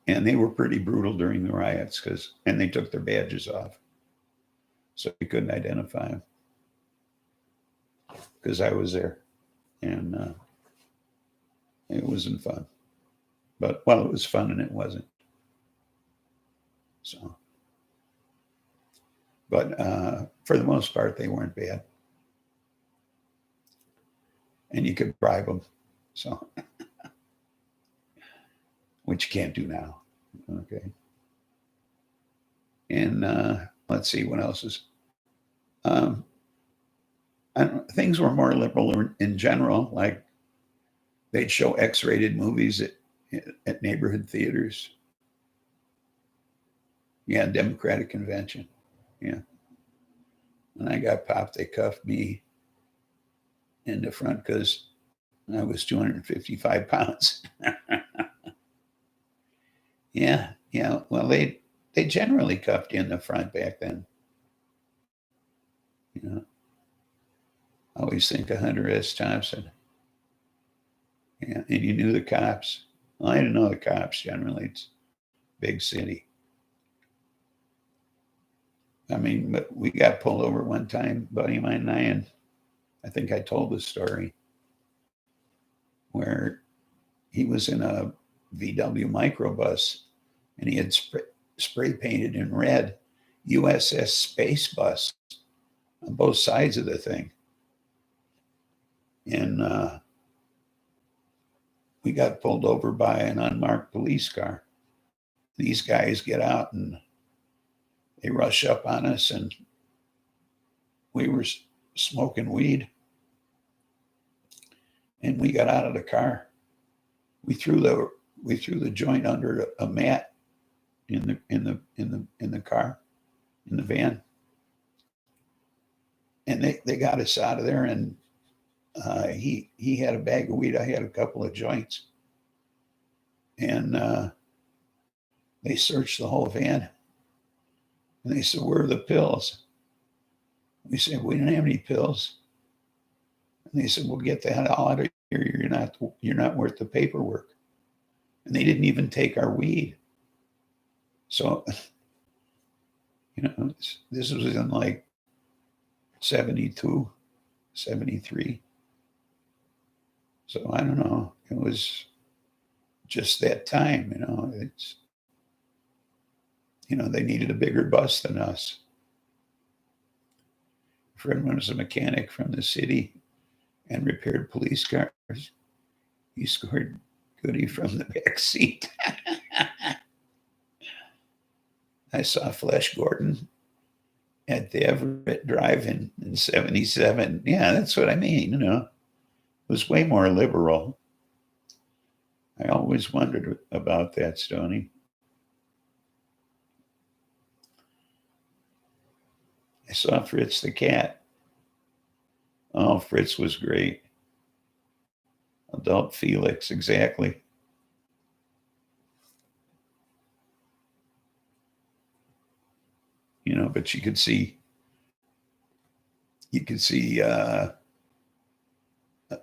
[SPEAKER 1] And they were pretty brutal during the riots and they took their badges off. So you couldn't identify them because I was there. And it wasn't fun. But, well, it was fun and it wasn't. So, but for the most part, they weren't bad. And you could bribe them. So, which you can't do now. Okay. And let's see what else is. Things were more liberal in general. Like they'd show X-rated movies at neighborhood theaters. Yeah, Democratic convention. Yeah. When I got popped, they cuffed me in the front because I was 255 pounds. Yeah. Well, they generally cuffed you in the front back then. You know, I always think of Hunter S. Thompson. Yeah, and you knew the cops. Well, I didn't know the cops generally. It's big city. I mean, but we got pulled over one time, buddy of mine and I, and I think I told the story where he was in a VW microbus and he had spray painted in red USS Space Bus on both sides of the thing. And we got pulled over by an unmarked police car. These guys get out and they rush up on us, and we were smoking weed. And we got out of the car. We threw the joint under a mat in the car, in the van. And they got us out of there, and he had a bag of weed. I had a couple of joints. And they searched the whole van. And they said, "Where are the pills?" We said, "We didn't have any pills." And they said, "Well, get that all out of here. You're not worth the paperwork." And they didn't even take our weed. So, this was in like 72, 73. So I don't know. It was just that time, it's, they needed a bigger bus than us. A friend was a mechanic from the city and repaired police cars. He scored goodie from the back seat. I saw Flash Gordon at the Everett Drive-In in 77. Yeah, that's what I mean, It was way more liberal. I always wondered about that, Stoney. I saw Fritz the cat. Oh, Fritz was great. Adult Felix, exactly. But you could see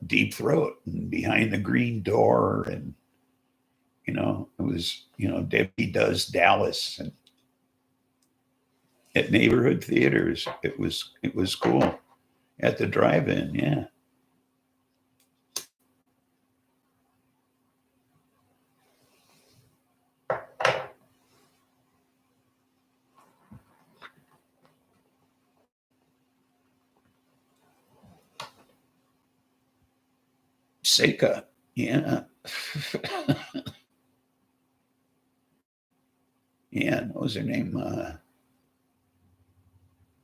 [SPEAKER 1] Deep Throat and Behind the Green Door, and it was Debbie Does Dallas, and at neighborhood theaters it was cool. At the drive-in, yeah. Seika, yeah. Yeah, what was her name?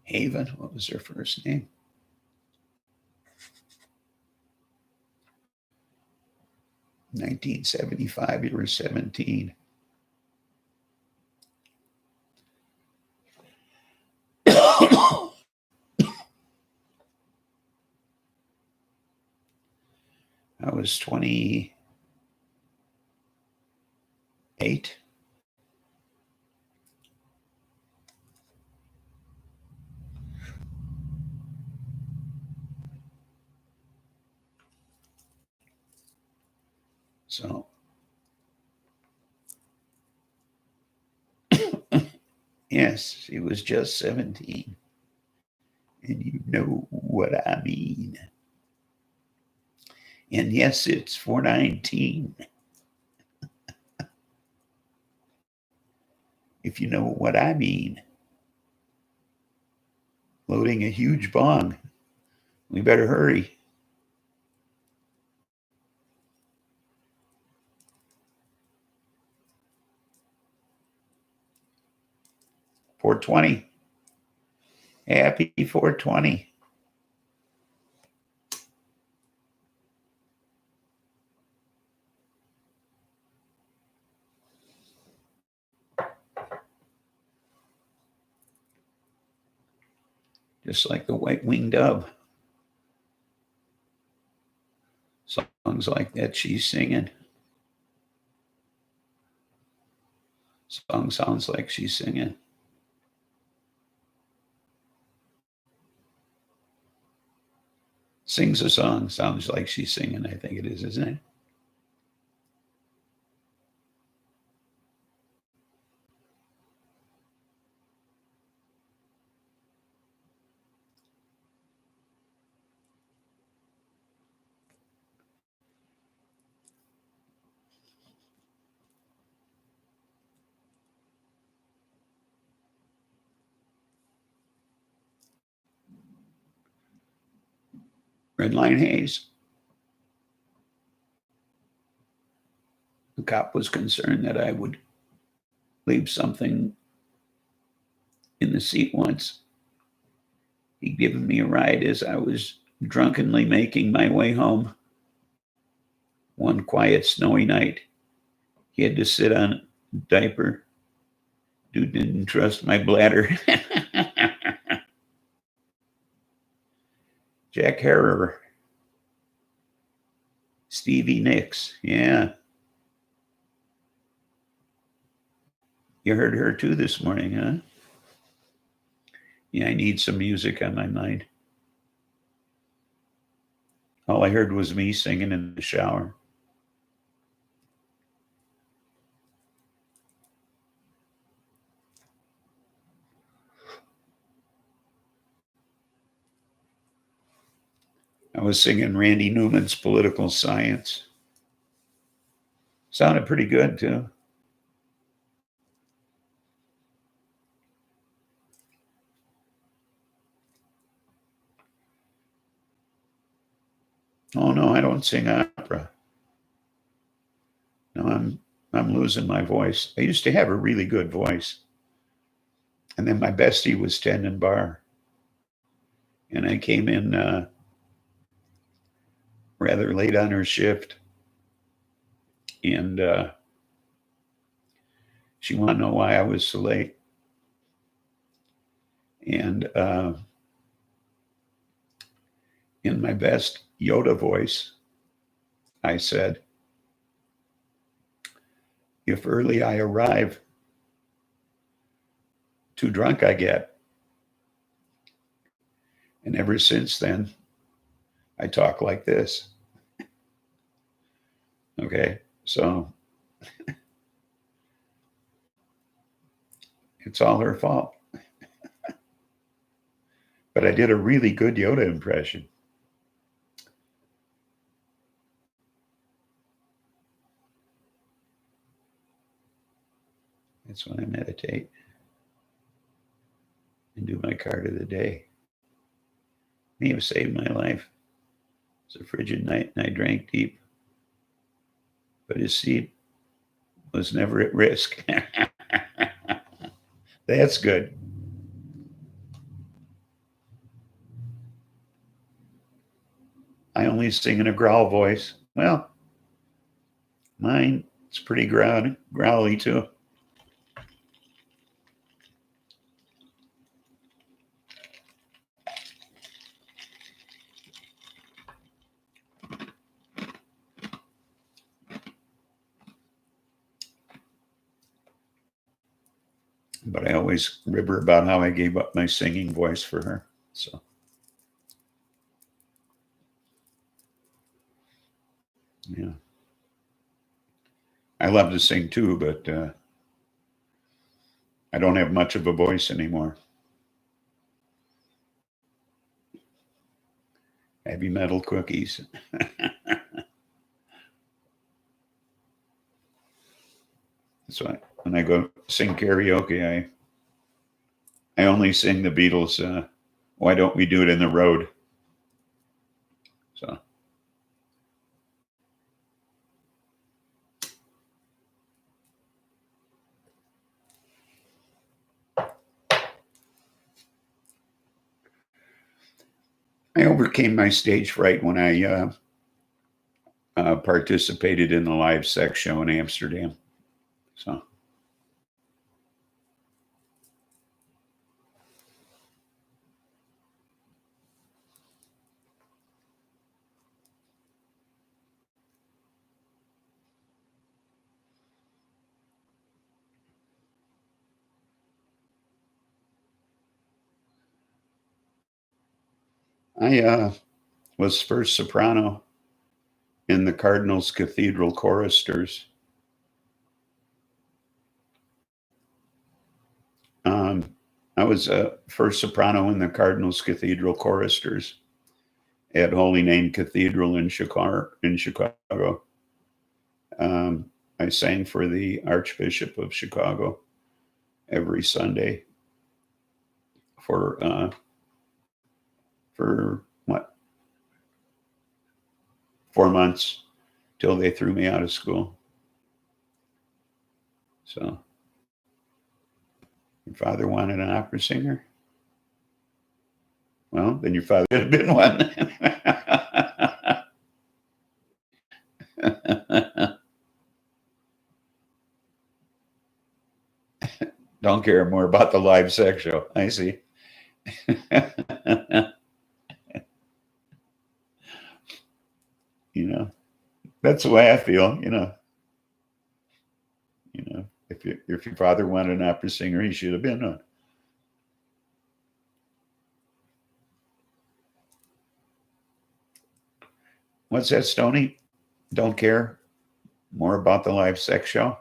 [SPEAKER 1] Haven, what was her first name? In 1975, you were 17. I was 28. So, yes, she was just 17. And you know what I mean. And yes, it's 419. If you know what I mean. Loading a huge bong. We better hurry. $420. Happy 420. Just like the white-winged dove. Songs like that she's singing. Song sounds like she's singing. Sings a song, sounds like she's singing, I think it is, isn't it? Red line haze. The cop was concerned that I would leave something in the seat once. He'd given me a ride as I was drunkenly making my way home. One quiet, snowy night, he had to sit on a diaper. Dude didn't trust my bladder. Jack Harrer. Stevie Nicks. Yeah. You heard her too this morning, huh? Yeah, I need some music on my mind. All I heard was me singing in the shower. I was singing Randy Newman's Political Science. Sounded pretty good, too. Oh, no, I don't sing opera. No, I'm losing my voice. I used to have a really good voice. And then my bestie was tending bar. And I came in rather late on her shift. And she wanted to know why I was so late. And in my best Yoda voice, I said, if early I arrive, too drunk I get. And ever since then, I talk like this. Okay, so it's all her fault. But I did a really good Yoda impression. That's when I meditate and do my card of the day. May have saved my life. It was a frigid night and I drank deep, but his seat was never at risk. That's good. I only sing in a growl voice. Well, mine is pretty growly too. But I always rib her about how I gave up my singing voice for her. So, yeah. I love to sing too, but I don't have much of a voice anymore. Heavy metal cookies. That's why when I go sing karaoke, I only sing the Beatles. Why don't we do it in the road? So I overcame my stage fright when I participated in the live sex show in Amsterdam. So I was first soprano in the Cardinals Cathedral Choristers. I was first soprano in the Cardinals Cathedral Choristers at Holy Name Cathedral in Chicago. I sang for the Archbishop of Chicago every Sunday for what, 4 months till they threw me out of school. So, your father wanted an opera singer? Well, then your father could have been one. Don't care more about the live sex show. I see. You know, that's the way I feel. If your father wanted an opera singer, he should have been one. What's that, Stony? Don't care more about the live sex show?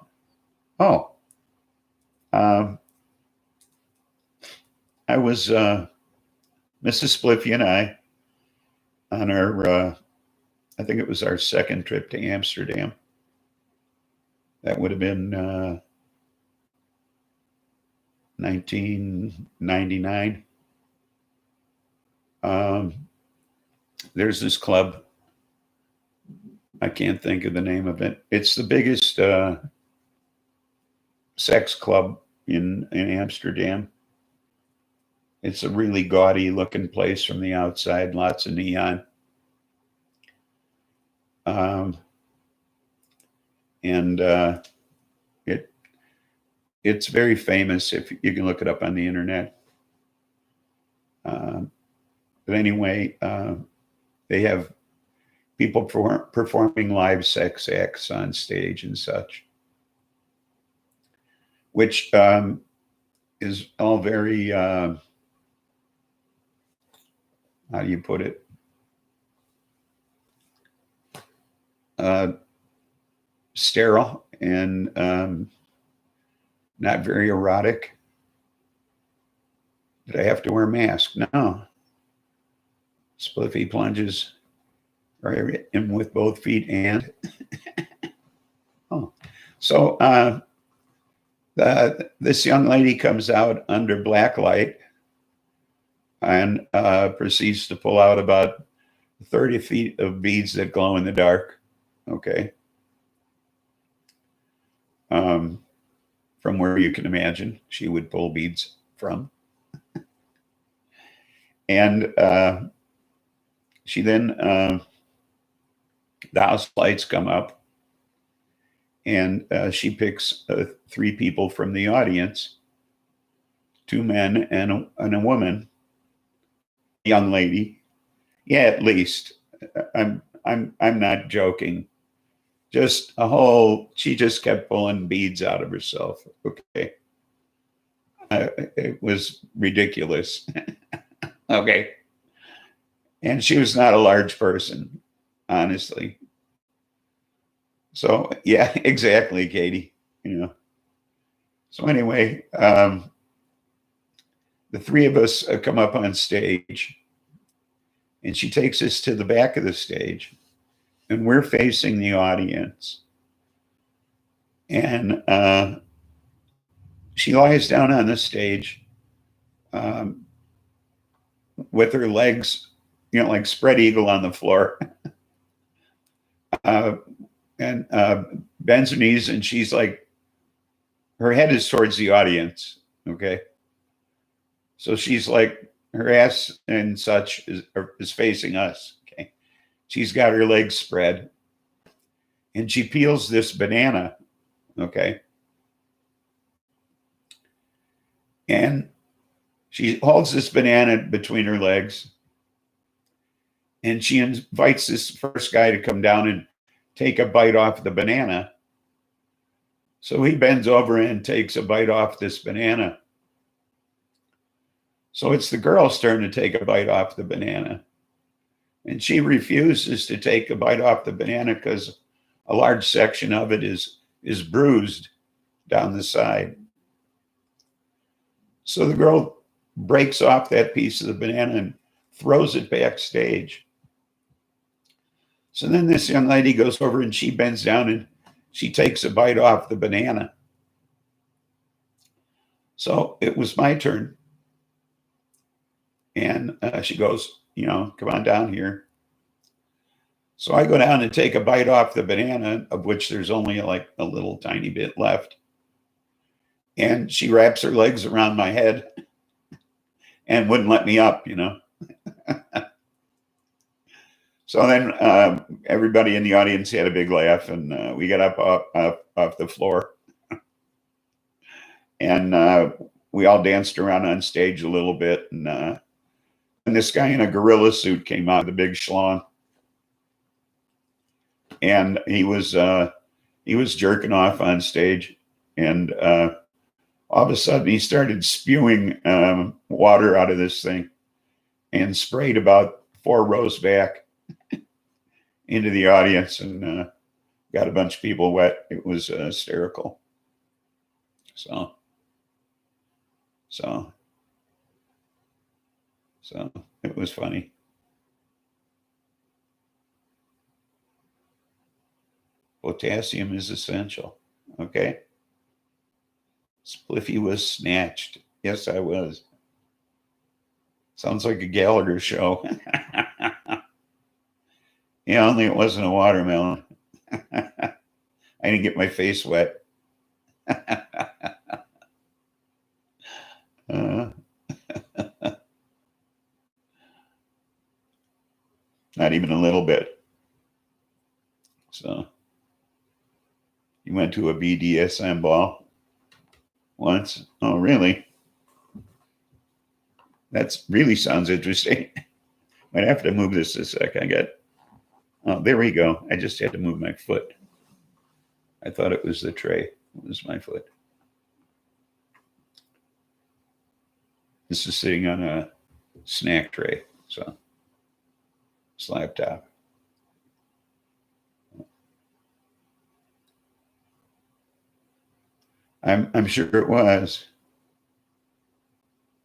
[SPEAKER 1] Oh, I was Mrs. Spliffy and I on our, I think it was our second trip to Amsterdam. That would have been 1999. There's this club. I can't think of the name of it. It's the biggest sex club in Amsterdam. It's a really gaudy looking place from the outside, lots of neon. And it's very famous. If you can look it up on the internet. But anyway, they have people performing live sex acts on stage and such, which is all very, how do you put it? Sterile and not very erotic. Did I have to wear a mask? No. Spliffy plunges right in with both feet and. Oh, so this young lady comes out under black light and proceeds to pull out about 30 feet of beads that glow in the dark. Okay. From where you can imagine she would pull beads from. And she then, the house lights come up, and she picks 3 people from the audience, 2 men and a woman, a young lady. Yeah, at least. I'm not joking. Just a whole, she just kept pulling beads out of herself. Okay. It was ridiculous. Okay. And she was not a large person, honestly. So, yeah, exactly, Katie. You know. So anyway, the 3 of us come up on stage, and she takes us to the back of the stage, and we're facing the audience. And she lies down on the stage with her legs, you know, like spread eagle on the floor, and bends her knees, and she's like, her head is towards the audience. Okay. So she's like, her ass and such is facing us. Okay. She's got her legs spread, and she peels this banana. Okay. And she holds this banana between her legs, and she invites this first guy to come down and take a bite off the banana. So he bends over and takes a bite off this banana. So it's the girl's turn to take a bite off the banana. And she refuses to take a bite off the banana because a large section of it is bruised down the side. So the girl breaks off that piece of the banana and throws it backstage. So then this young lady goes over and she bends down and she takes a bite off the banana. So it was my turn. And she goes, you know, come on down here. So I go down and take a bite off the banana, of which there's only like a little tiny bit left. And she wraps her legs around my head and wouldn't let me up, you know. So then everybody in the audience had a big laugh, and we got up off the floor. And we all danced around on stage a little bit. And this guy in a gorilla suit came out, the big schlong. And he was jerking off on stage. And all of a sudden he started spewing water out of this thing and sprayed about 4 rows back into the audience, and got a bunch of people wet. It was hysterical. So it was funny. Potassium is essential. Okay. Spliffy was snatched. Yes, I was. Sounds like a Gallagher show. Yeah, only it wasn't a watermelon. I didn't get my face wet. Not even a little bit. So you went to a BDSM ball once? Oh, really? That really sounds interesting. Might have to move this a sec. Oh, there we go. I just had to move my foot. I thought it was the tray. It was my foot. This is sitting on a snack tray, so slab top. I'm sure it was.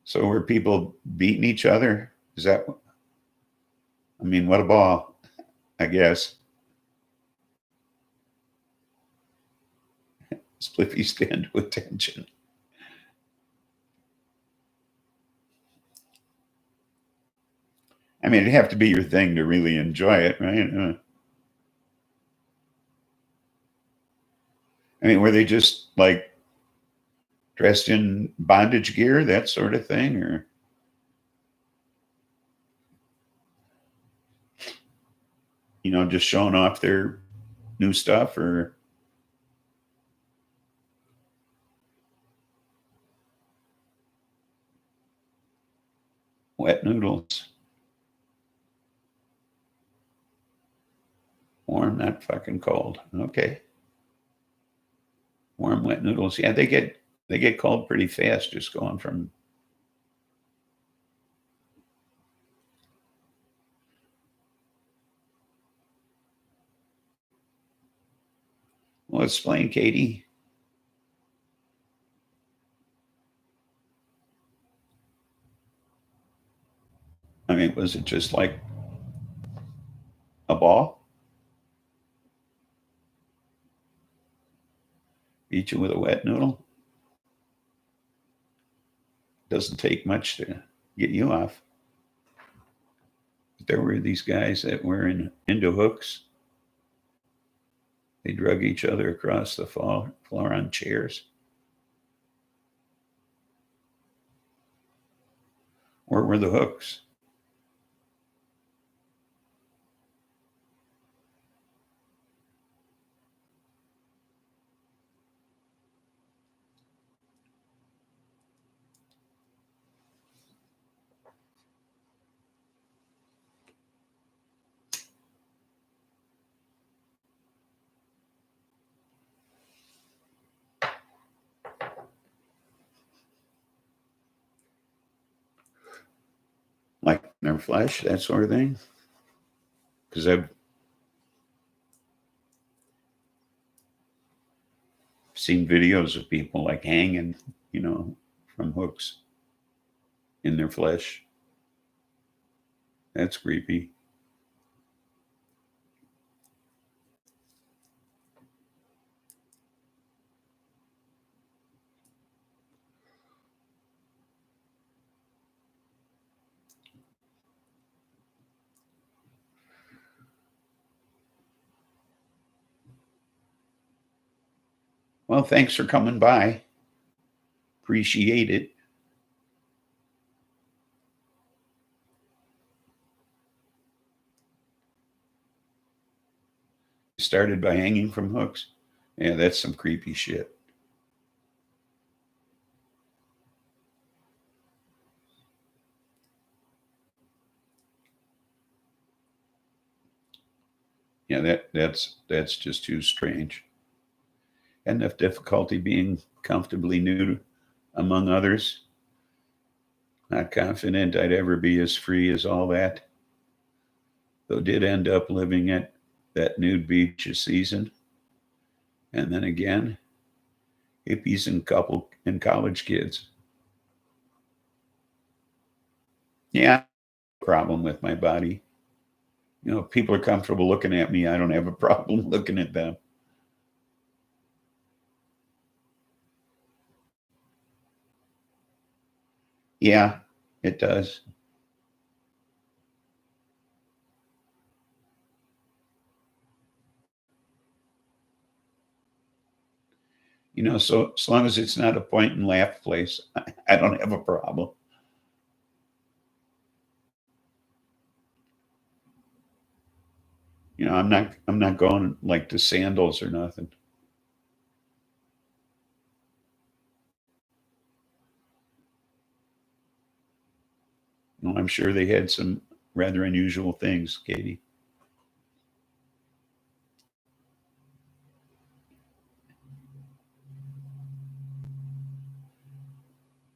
[SPEAKER 1] So were people beating each other? Is that? I mean, what a ball, I guess. Spliffy stand to attention. I mean, it'd have to be your thing to really enjoy it, right? I mean, were they just like dressed in bondage gear, that sort of thing, or just showing off their new stuff, or wet noodles? Warm, not fucking cold. Okay. Warm, wet noodles. Yeah, they get cold pretty fast just going from. Well, explain, Katie. I mean, was it just like a ball? Beat you with a wet noodle? Doesn't take much to get you off. But there were these guys that were into hooks. They drug each other across the floor on chairs. Where were the hooks? Like their flesh, that sort of thing? Because I've seen videos of people like hanging, from hooks in their flesh. That's creepy. Well, thanks for coming by. Appreciate it. Started by hanging from hooks. Yeah, that's some creepy shit. Yeah, that's just too strange. Enough difficulty being comfortably nude among others. Not confident I'd ever be as free as all that. Though did end up living at that nude beach a season. And then again, hippies and college kids. Yeah, problem with my body. If people are comfortable looking at me, I don't have a problem looking at them. Yeah, it does. So as long as it's not a point and laugh place, I don't have a problem. I'm not going like to sandals or nothing. No, I'm sure they had some rather unusual things, Katie.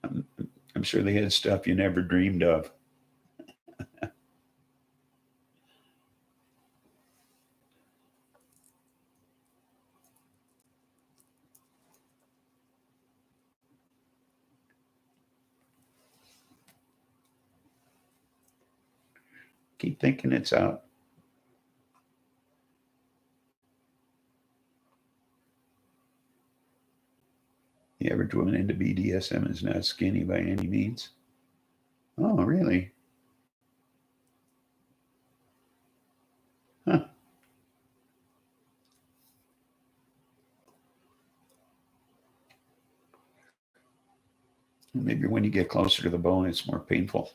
[SPEAKER 1] I'm, I'm sure they had stuff you never dreamed of. Keep thinking it's out. The average woman into BDSM is not skinny by any means. Oh, really? Huh. Maybe when you get closer to the bone, it's more painful.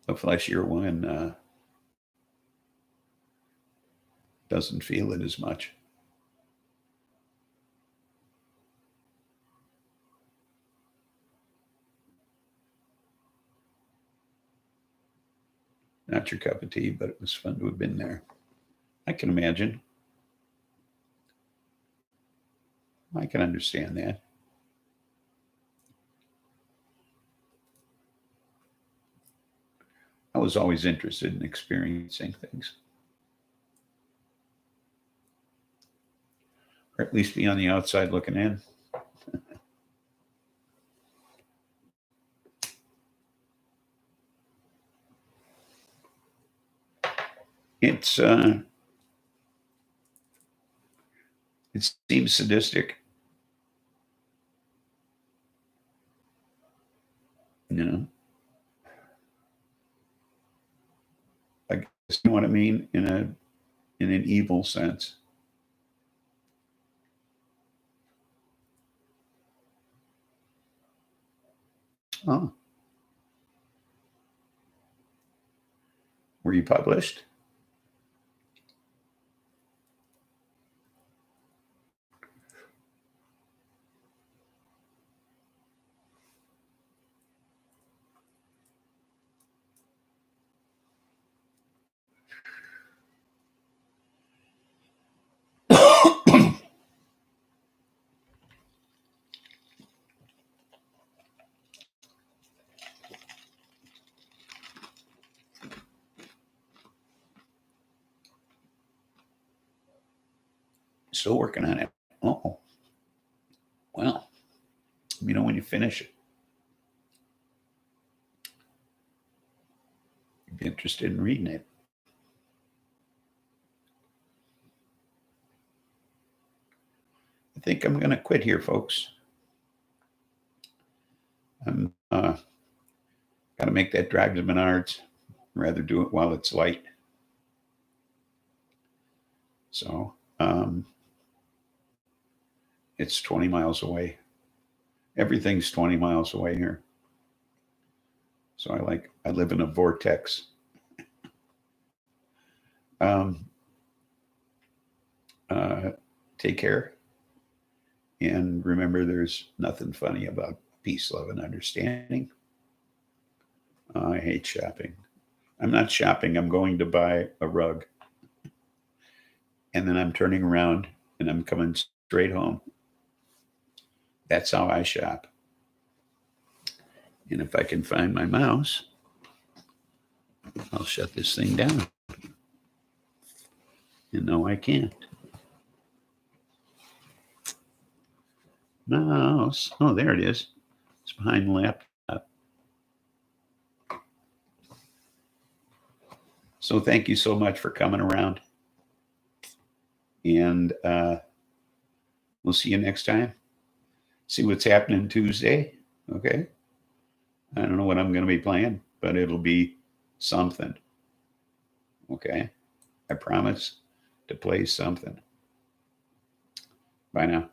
[SPEAKER 1] The fleshier one doesn't feel it as much. Not your cup of tea, but it was fun to have been there. I can imagine. I can understand that. I was always interested in experiencing things, or at least be on the outside looking in. It's it seems sadistic, you know. I guess you know what I mean in an evil sense. Oh, were you published? Still working on it. Oh, well, you know when you finish it, you'd be interested in reading it. I think I'm going to quit here, folks. I'm got to make that drive to Menards. I'd rather do it while it's light. So it's 20 miles away. Everything's 20 miles away here. So I live in a vortex. Take care. And remember, there's nothing funny about peace, love, and understanding. I hate shopping. I'm not shopping. I'm going to buy a rug. And then I'm turning around and I'm coming straight home. That's how I shop. And if I can find my mouse, I'll shut this thing down. And no, I can't. Mouse. Oh, there it is. It's behind the laptop. So thank you so much for coming around. And we'll see you next time. See what's happening Tuesday. Okay. I don't know what I'm going to be playing, but it'll be something. Okay. I promise to play something. Bye now.